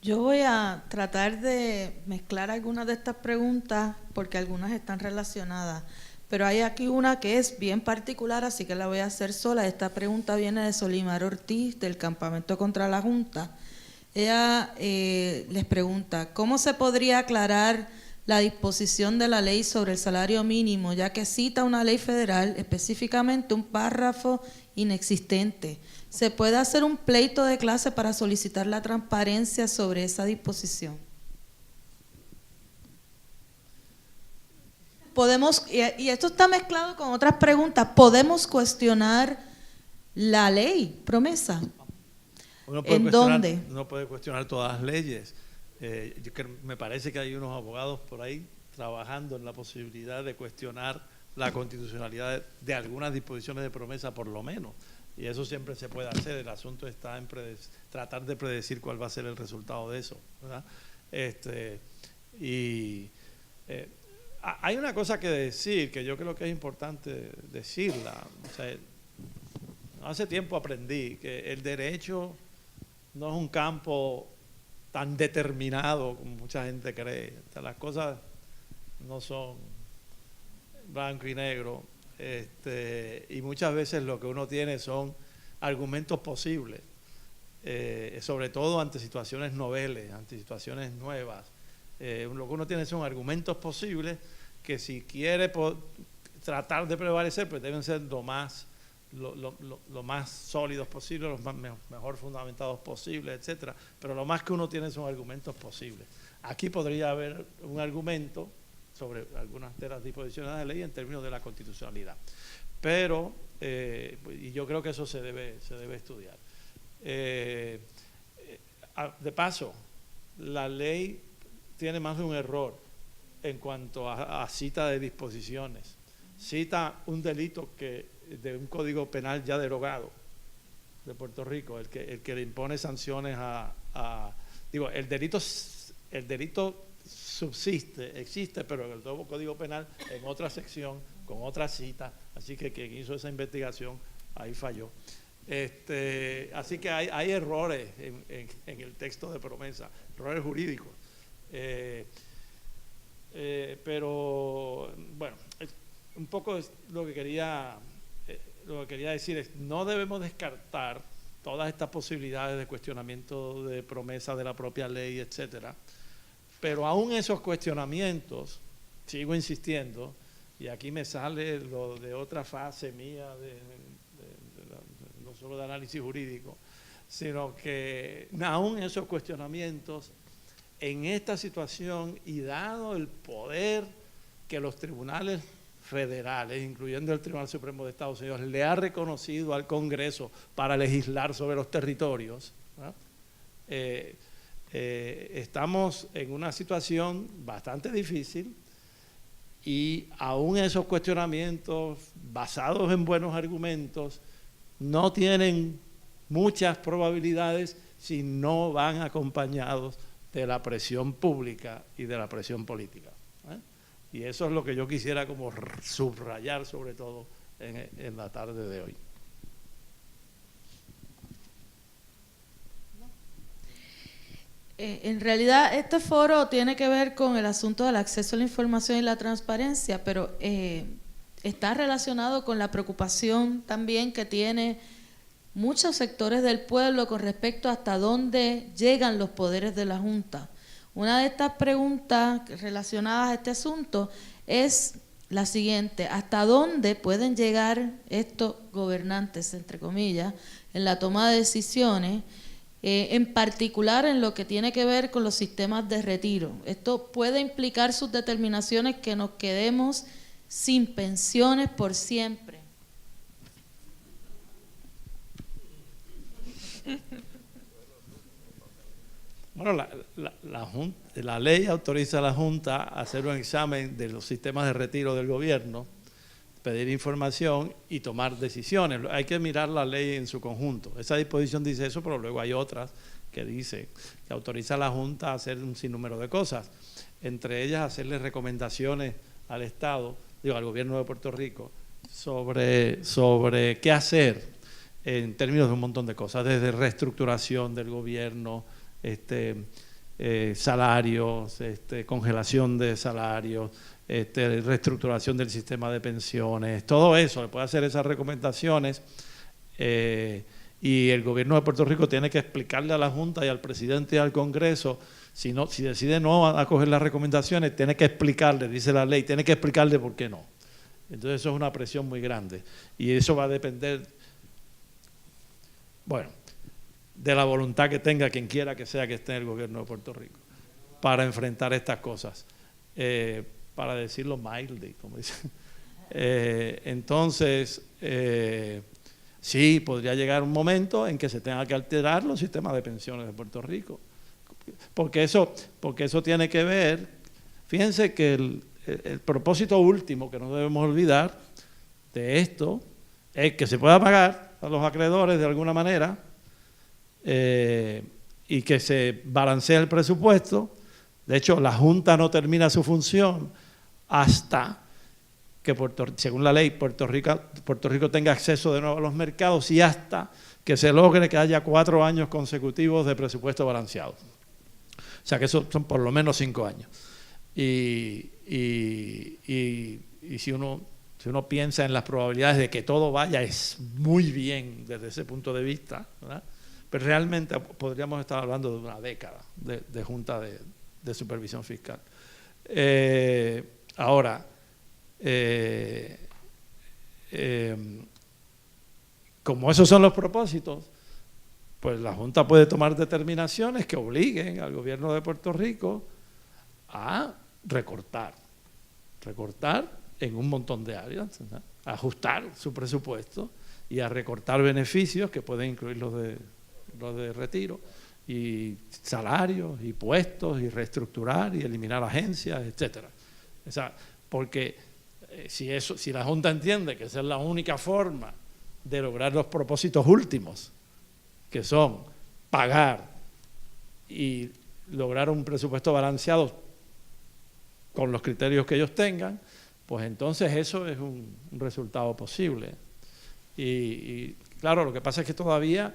Yo voy a tratar de mezclar algunas de estas preguntas porque algunas están relacionadas. Pero hay aquí una que es bien particular, así que la voy a hacer sola. Esta pregunta viene de Solimar Ortiz, del Campamento contra la Junta. Ella les pregunta, ¿cómo se podría aclarar la disposición de la ley sobre el salario mínimo, ya que cita una ley federal, específicamente un párrafo inexistente? ¿Se puede hacer un pleito de clase para solicitar la transparencia sobre esa disposición? Podemos, y esto está mezclado con otras preguntas, ¿podemos cuestionar la ley, Promesa? ¿En dónde? Uno puede cuestionar todas las leyes. Me parece que hay unos abogados por ahí trabajando en la posibilidad de cuestionar la constitucionalidad de algunas disposiciones de Promesa, por lo menos. Y eso siempre se puede hacer. El asunto está en tratar de predecir cuál va a ser el resultado de eso, ¿verdad? Hay una cosa que decir, que yo creo que es importante decirla. O sea, hace tiempo aprendí que el derecho no es un campo tan determinado como mucha gente cree. O sea, las cosas no son blanco y negro, y muchas veces lo que uno tiene son argumentos posibles, sobre todo ante situaciones noveles, ante situaciones nuevas. Lo que uno tiene son argumentos posibles que, si quiere tratar de prevalecer, pues deben ser lo más sólidos posibles, los mejor fundamentados posibles, etcétera. Pero lo más que uno tiene son argumentos posibles. Aquí podría haber un argumento sobre algunas de las disposiciones de la ley en términos de la constitucionalidad, pero y yo creo que eso se debe estudiar. De paso, la ley tiene más de un error en cuanto a cita de disposiciones. Cita un delito de un código penal ya derogado de Puerto Rico, el que le impone sanciones el delito existe, pero en el nuevo Código Penal, en otra sección, con otra cita, así que quien hizo esa investigación ahí falló. Así que hay errores en el texto de promesa, errores jurídicos. Pero bueno, un poco lo que quería decir es, no debemos descartar todas estas posibilidades de cuestionamiento de promesa de la propia ley, etcétera, pero aún esos cuestionamientos, sigo insistiendo, y aquí me sale lo de otra fase mía, no solo de análisis jurídico, sino que aún esos cuestionamientos en esta situación y dado el poder que los tribunales federales, incluyendo el Tribunal Supremo de Estados Unidos, le ha reconocido al Congreso para legislar sobre los territorios, ¿no? Estamos en una situación bastante difícil y aún esos cuestionamientos basados en buenos argumentos no tienen muchas probabilidades si no van acompañados de la presión pública y de la presión política, ¿eh? Y eso es lo que yo quisiera como subrayar sobre todo en la tarde de hoy. En realidad este foro tiene que ver con el asunto del acceso a la información y la transparencia, pero está relacionado con la preocupación también que tiene muchos sectores del pueblo con respecto a hasta dónde llegan los poderes de la Junta. Una de estas preguntas relacionadas a este asunto es la siguiente: ¿hasta dónde pueden llegar estos gobernantes, entre comillas, en la toma de decisiones, en particular en lo que tiene que ver con los sistemas de retiro? Esto puede implicar sus determinaciones que nos quedemos sin pensiones por siempre. Bueno, la ley autoriza a la Junta a hacer un examen de los sistemas de retiro del gobierno, pedir información y tomar decisiones. Hay que mirar la ley en su conjunto. Esa disposición dice eso, pero luego hay otras que dice que autoriza a la Junta a hacer un sinnúmero de cosas, entre ellas hacerle recomendaciones al Estado, al gobierno de Puerto Rico, sobre qué hacer en términos de un montón de cosas, desde reestructuración del gobierno, salarios, congelación de salarios, reestructuración del sistema de pensiones, todo eso, le puede hacer esas recomendaciones y el gobierno de Puerto Rico tiene que explicarle a la Junta y al presidente y al Congreso, si decide no acoger las recomendaciones, tiene que explicarle, dice la ley, tiene que explicarle por qué no. Entonces eso es una presión muy grande y eso va a depender, bueno, de la voluntad que tenga quien quiera que sea que esté en el gobierno de Puerto Rico para enfrentar estas cosas, para decirlo mildly, como dicen. Entonces, sí, podría llegar un momento en que se tenga que alterar los sistemas de pensiones de Puerto Rico, porque eso tiene que ver, fíjense que el propósito último que no debemos olvidar de esto es que se pueda pagar a los acreedores de alguna manera, y que se balancee el presupuesto. De hecho, la Junta no termina su función hasta que, según la ley, Puerto Rico tenga acceso de nuevo a los mercados y hasta que se logre que haya 4 años consecutivos de presupuesto balanceado. O sea que eso son por lo menos 5 años. Y si uno piensa en las probabilidades de que todo vaya es muy bien desde ese punto de vista, ¿verdad? Pero realmente podríamos estar hablando de una década de Junta de Supervisión Fiscal. Ahora, como esos son los propósitos, pues la Junta puede tomar determinaciones que obliguen al gobierno de Puerto Rico a recortar en un montón de áreas, ¿verdad? A ajustar su presupuesto y a recortar beneficios que pueden incluir los de retiro y salarios y puestos y reestructurar y eliminar agencias, etcétera. O sea, porque si la Junta entiende que esa es la única forma de lograr los propósitos últimos, que son pagar y lograr un presupuesto balanceado con los criterios que ellos tengan, pues entonces eso es un resultado posible. Y claro, lo que pasa es que todavía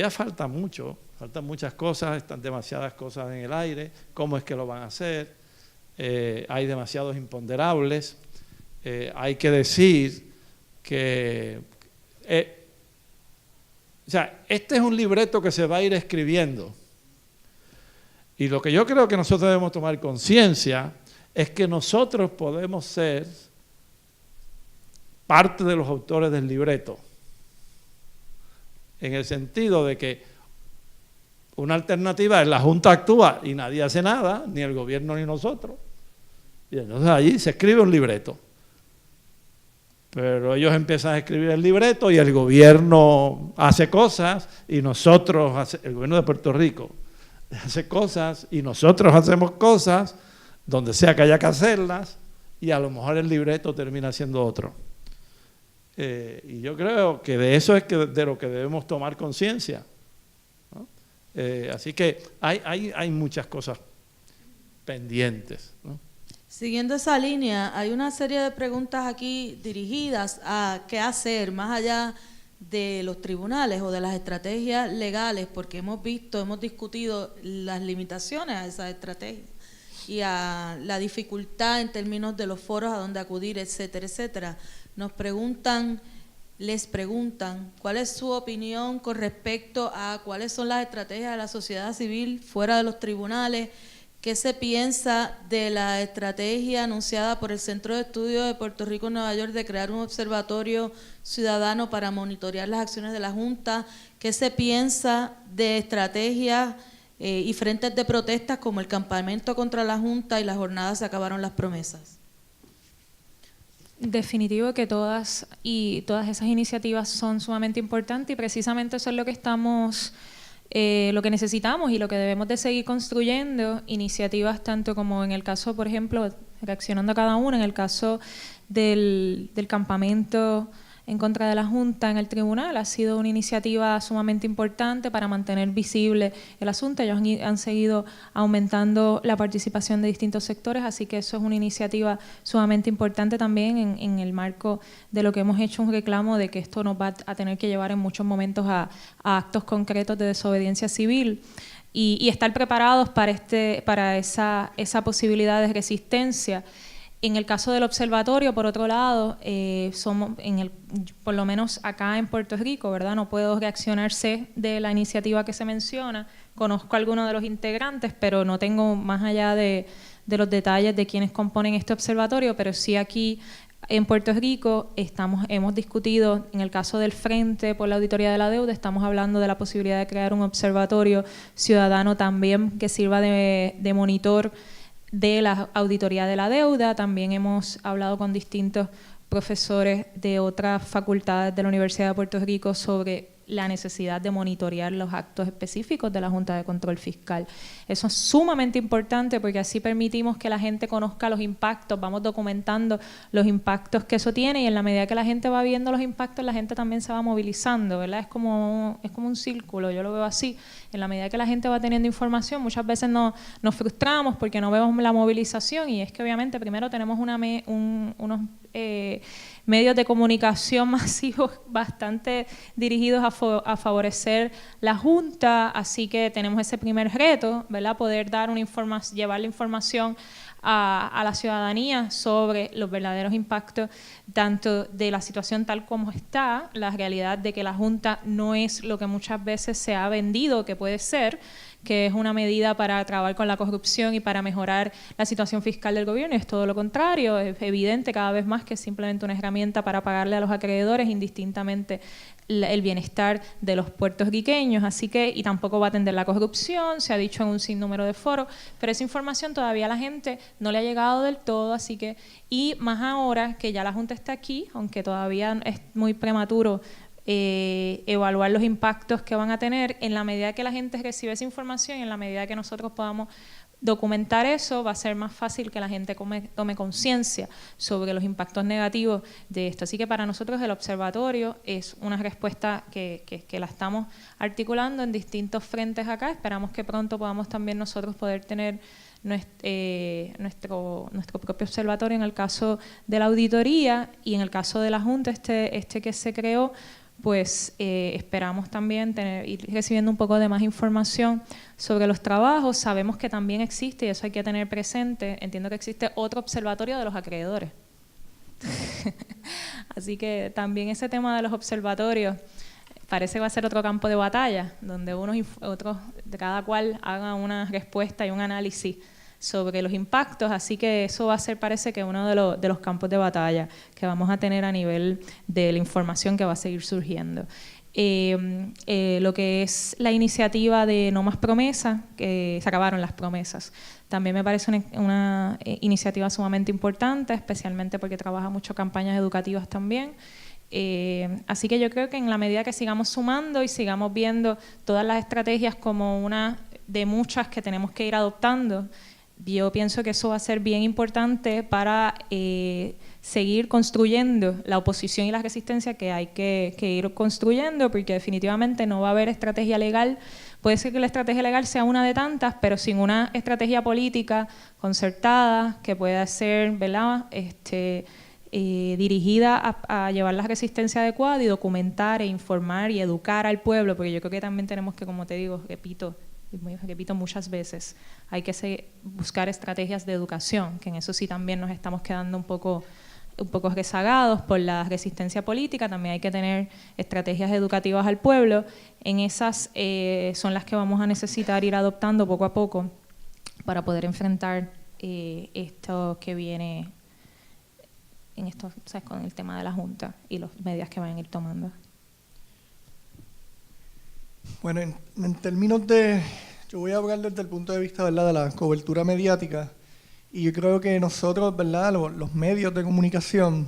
falta mucho, faltan muchas cosas, están demasiadas cosas en el aire, cómo es que lo van a hacer, hay demasiados imponderables, hay que decir que... o sea, este es un libreto que se va a ir escribiendo. Y lo que yo creo que nosotros debemos tomar conciencia es que nosotros podemos ser parte de los autores del libreto. En el sentido de que una alternativa es la Junta actúa y nadie hace nada, ni el gobierno ni nosotros. Y entonces allí se escribe un libreto. Pero ellos empiezan a escribir el libreto y el gobierno hace cosas y nosotros, el gobierno de Puerto Rico hace cosas y nosotros hacemos cosas donde sea que haya que hacerlas y a lo mejor el libreto termina siendo otro. Y yo creo que de eso es de lo que debemos tomar conciencia, ¿no? Así que hay muchas cosas pendientes, ¿no? Siguiendo esa línea, hay una serie de preguntas aquí dirigidas a qué hacer más allá de los tribunales o de las estrategias legales, porque hemos discutido las limitaciones a esas estrategias y a la dificultad en términos de los foros a donde acudir, etcétera, etcétera. Les preguntan cuál es su opinión con respecto a cuáles son las estrategias de la sociedad civil fuera de los tribunales. ¿Qué se piensa de la estrategia anunciada por el Centro de Estudios de Puerto Rico en Nueva York de crear un observatorio ciudadano para monitorear las acciones de la Junta? ¿Qué se piensa de estrategias y frentes de protestas como el campamento contra la Junta y las jornadas Se acabaron las promesas? Definitivo que todas esas iniciativas son sumamente importantes y precisamente eso es lo que lo que necesitamos y lo que debemos de seguir construyendo, iniciativas tanto como en el caso, por ejemplo, reaccionando a cada una, en el caso del campamento en contra de la Junta en el tribunal, ha sido una iniciativa sumamente importante para mantener visible el asunto. Ellos han seguido aumentando la participación de distintos sectores, así que eso es una iniciativa sumamente importante también en el marco de lo que hemos hecho un reclamo de que esto nos va a tener que llevar en muchos momentos a actos concretos de desobediencia civil. Y estar preparados para esa posibilidad de resistencia. En el caso del observatorio, por otro lado, por lo menos acá en Puerto Rico, ¿verdad? No puedo reaccionarse de la iniciativa que se menciona. Conozco a algunos de los integrantes, pero no tengo más allá de los detalles de quienes componen este observatorio, pero sí aquí en Puerto Rico hemos discutido, en el caso del Frente por la Auditoría de la Deuda, estamos hablando de la posibilidad de crear un observatorio ciudadano también que sirva de monitor de la auditoría de la deuda. También hemos hablado con distintos profesores de otras facultades de la Universidad de Puerto Rico sobre la necesidad de monitorear los actos específicos de la Junta de Control Fiscal. Eso es sumamente importante porque así permitimos que la gente conozca los impactos, vamos documentando los impactos que eso tiene y en la medida que la gente va viendo los impactos, la gente también se va movilizando, ¿verdad? Es como un círculo, yo lo veo así. En la medida que la gente va teniendo información, muchas veces nos frustramos porque no vemos la movilización y es que obviamente primero tenemos unos medios de comunicación masivos bastante dirigidos a favorecer la Junta, así que tenemos ese primer reto, ¿verdad? Poder dar llevar la información a la ciudadanía sobre los verdaderos impactos tanto de la situación tal como está, la realidad de que la Junta no es lo que muchas veces se ha vendido que puede ser, que es una medida para acabar con la corrupción y para mejorar la situación fiscal del gobierno. Es todo lo contrario, es evidente cada vez más que es simplemente una herramienta para pagarle a los acreedores indistintamente el bienestar de los puertorriqueños, y tampoco va a atender la corrupción, se ha dicho en un sinnúmero de foros, pero esa información todavía a la gente no le ha llegado del todo, y más ahora que ya la Junta está aquí, aunque todavía es muy prematuro evaluar los impactos que van a tener, en la medida que la gente recibe esa información y en la medida que nosotros podamos documentar eso va a ser más fácil que la gente tome conciencia sobre los impactos negativos de esto. Así que para nosotros el observatorio es una respuesta que la estamos articulando en distintos frentes acá. Esperamos que pronto podamos también nosotros poder tener nuestro propio observatorio en el caso de la auditoría, y en el caso de la Junta, este que se creó, pues esperamos también ir recibiendo un poco de más información sobre los trabajos. Sabemos que también existe, y eso hay que tener presente, entiendo que existe otro observatorio de los acreedores. Así que también ese tema de los observatorios parece que va a ser otro campo de batalla, donde unos y otros, de cada cual, haga una respuesta y un análisis sobre los impactos. Así que eso va a ser, parece que, uno de los campos de batalla que vamos a tener a nivel de la información que va a seguir surgiendo. Lo que es la iniciativa de No Más Promesas, que se acabaron las promesas, también me parece una iniciativa sumamente importante, especialmente porque trabaja mucho campañas educativas también. Así que yo creo que en la medida que sigamos sumando y sigamos viendo todas las estrategias como una de muchas que tenemos que ir adoptando, yo pienso que eso va a ser bien importante para seguir construyendo la oposición y la resistencia que hay que ir construyendo, porque definitivamente no va a haber estrategia legal. Puede ser que la estrategia legal sea una de tantas, pero sin una estrategia política concertada que pueda ser, ¿verdad?, dirigida a llevar la resistencia adecuada y documentar e informar y educar al pueblo, porque yo creo que también tenemos que, como te digo, repito muchas veces, hay que buscar estrategias de educación, que en eso sí también nos estamos quedando un poco rezagados por la resistencia política. También hay que tener estrategias educativas al pueblo. En esas son las que vamos a necesitar ir adoptando poco a poco para poder enfrentar esto que viene en esto, o sea, con el tema de la Junta y los medidas que vayan a ir tomando. Bueno, en términos de, yo voy a hablar desde el punto de vista, ¿verdad?, de la cobertura mediática, y yo creo que nosotros, ¿verdad?, los medios de comunicación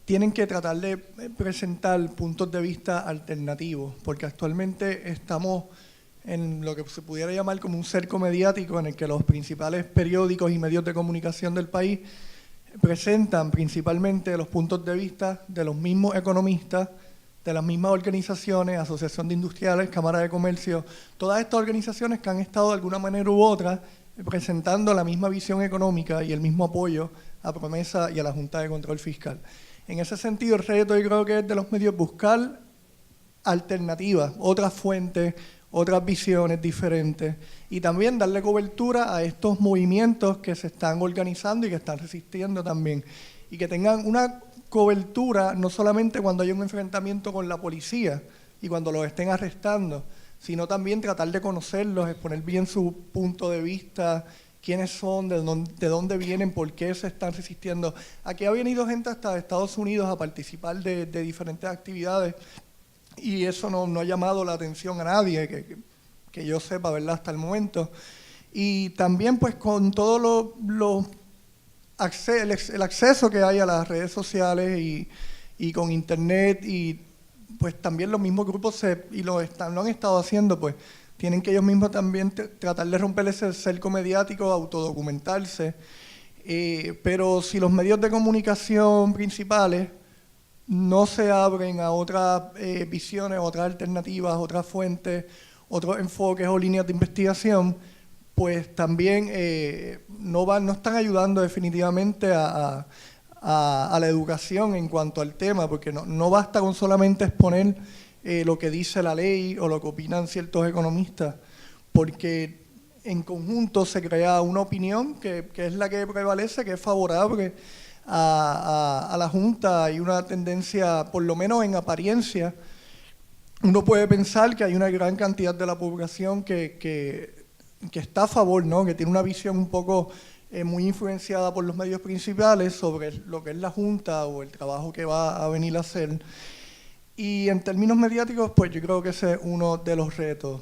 tienen que tratar de presentar puntos de vista alternativos, porque actualmente estamos en lo que se pudiera llamar como un cerco mediático en el que los principales periódicos y medios de comunicación del país presentan principalmente los puntos de vista de los mismos economistas, de las mismas organizaciones, Asociación de Industriales, Cámara de Comercio, todas estas organizaciones que han estado de alguna manera u otra presentando la misma visión económica y el mismo apoyo a Promesa y a la Junta de Control Fiscal. En ese sentido, el reto yo creo que es de los medios buscar alternativas, otras fuentes, otras visiones diferentes, y también darle cobertura a estos movimientos que se están organizando y que están resistiendo también, y que tengan una cobertura no solamente cuando hay un enfrentamiento con la policía y cuando los estén arrestando, sino también tratar de conocerlos, exponer bien su punto de vista, quiénes son, de dónde vienen, por qué se están resistiendo. Aquí ha venido gente hasta de Estados Unidos a participar de diferentes actividades, y eso no ha llamado la atención a nadie, que yo sepa, ¿verdad?, hasta el momento. Y también, pues, con todo el acceso que hay a las redes sociales y con internet, y pues también los mismos grupos lo han estado haciendo, pues tienen que ellos mismos también tratar de romper ese cerco mediático, autodocumentarse. Pero si los medios de comunicación principales no se abren a otras visiones, otras alternativas, otras fuentes, otros enfoques o líneas de investigación, pues también no están ayudando definitivamente a la educación en cuanto al tema, porque no basta con solamente exponer lo que dice la ley o lo que opinan ciertos economistas, porque en conjunto se crea una opinión que es la que prevalece, que es favorable a la Junta. Hay una tendencia, por lo menos en apariencia, uno puede pensar que hay una gran cantidad de la población que está a favor, ¿no?, que tiene una visión un poco muy influenciada por los medios principales sobre lo que es la Junta o el trabajo que va a venir a hacer. Y en términos mediáticos, pues yo creo que ese es uno de los retos,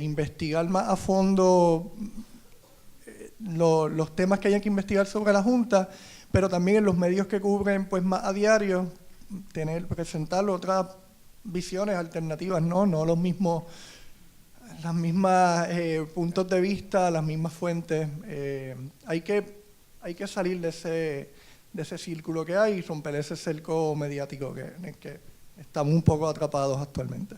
investigar más a fondo los temas que hay que investigar sobre la Junta, pero también en los medios que cubren, pues, más a diario, presentar otras visiones alternativas, no los mismos las mismas puntos de vista, las mismas fuentes. Hay que salir de ese círculo que hay y romper ese cerco mediático en el que estamos un poco atrapados actualmente.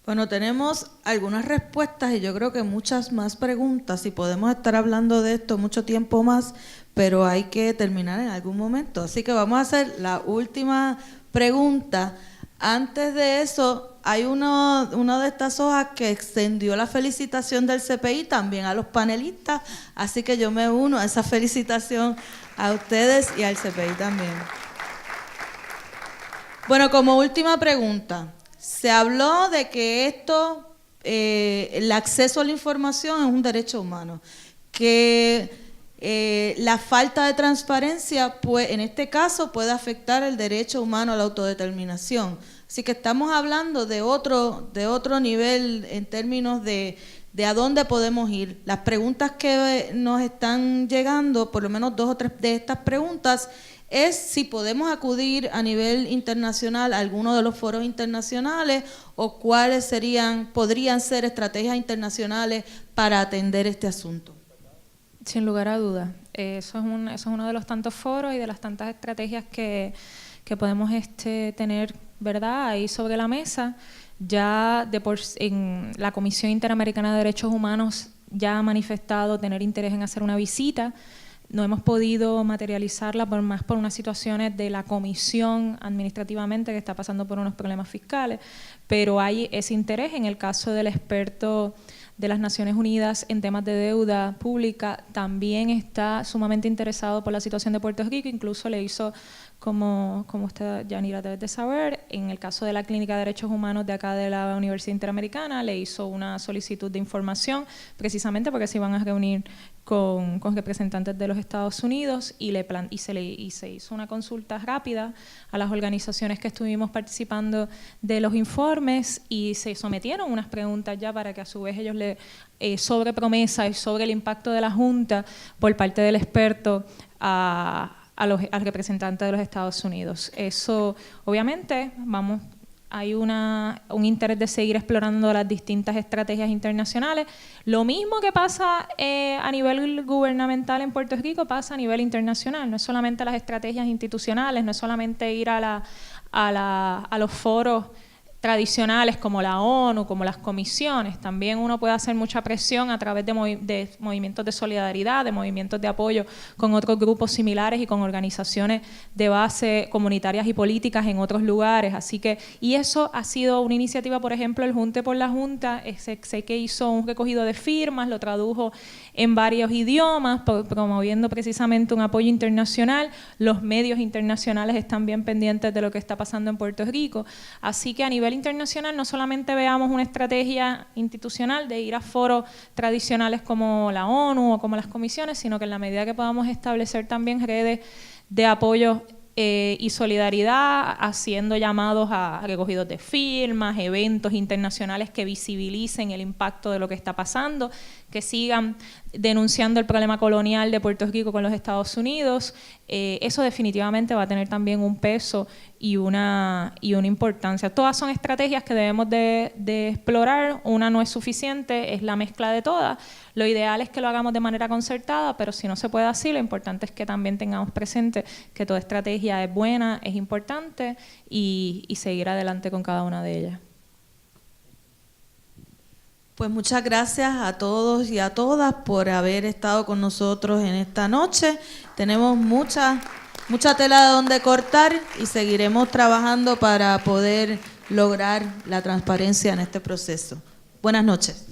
Bueno, tenemos algunas respuestas y yo creo que muchas más preguntas y podemos estar hablando de esto mucho tiempo más, pero hay que terminar en algún momento. Así que vamos a hacer la última pregunta. Antes de eso, hay una de estas hojas que extendió la felicitación del CPI también a los panelistas, así que yo me uno a esa felicitación a ustedes y al CPI también. Bueno, como última pregunta, se habló de que el acceso a la información es un derecho humano, que la falta de transparencia, pues, en este caso, puede afectar el derecho humano a la autodeterminación. Así que estamos hablando de otro nivel en términos de a dónde podemos ir. Las preguntas que nos están llegando, por lo menos 2 o 3 de estas preguntas, es si podemos acudir a nivel internacional a alguno de los foros internacionales o cuáles podrían ser estrategias internacionales para atender este asunto. Sin lugar a dudas. Eso es uno de los tantos foros y de las tantas estrategias que podemos tener, ¿verdad?, ahí sobre la mesa. Ya en la Comisión Interamericana de Derechos Humanos ya ha manifestado tener interés en hacer una visita. No hemos podido materializarla por unas situaciones de la comisión administrativamente que está pasando por unos problemas fiscales, pero hay ese interés. En el caso del experto de las Naciones Unidas en temas de deuda pública, también está sumamente interesado por la situación de Puerto Rico, incluso le hizo, como usted, Yanira, debe de saber, en el caso de la Clínica de Derechos Humanos de acá de la Universidad Interamericana, le hizo una solicitud de información, precisamente porque se iban a reunir con representantes de los Estados Unidos y se hizo una consulta rápida a las organizaciones que estuvimos participando de los informes y se sometieron unas preguntas ya para que a su vez ellos sobre promesa y sobre el impacto de la Junta por parte del experto al representante de los Estados Unidos. Eso, obviamente, hay un interés de seguir explorando las distintas estrategias internacionales. Lo mismo que pasa a nivel gubernamental en Puerto Rico pasa a nivel internacional. No es solamente las estrategias institucionales, no es solamente ir a los foros tradicionales como la ONU, como las comisiones. También uno puede hacer mucha presión a través de movimientos de solidaridad, de movimientos de apoyo con otros grupos similares y con organizaciones de base comunitarias y políticas en otros lugares. Así que, y eso ha sido una iniciativa, por ejemplo, el Junte por la Junta, sé que hizo un recogido de firmas, lo tradujo en varios idiomas, promoviendo precisamente un apoyo internacional. Los medios internacionales están bien pendientes de lo que está pasando en Puerto Rico. Así que a nivel internacional no solamente veamos una estrategia institucional de ir a foros tradicionales como la ONU o como las comisiones, sino que en la medida que podamos establecer también redes de apoyo y solidaridad, haciendo llamados a recogidos de firmas, eventos internacionales que visibilicen el impacto de lo que está pasando, que sigan denunciando el problema colonial de Puerto Rico con los Estados Unidos. Eso definitivamente va a tener también un peso y una importancia. Todas son estrategias que debemos de explorar. Una no es suficiente, es la mezcla de todas. Lo ideal es que lo hagamos de manera concertada, pero si no se puede así, lo importante es que también tengamos presente que toda estrategia es buena, es importante y seguir adelante con cada una de ellas. Pues muchas gracias a todos y a todas por haber estado con nosotros en esta noche. Tenemos mucha tela de donde cortar y seguiremos trabajando para poder lograr la transparencia en este proceso. Buenas noches.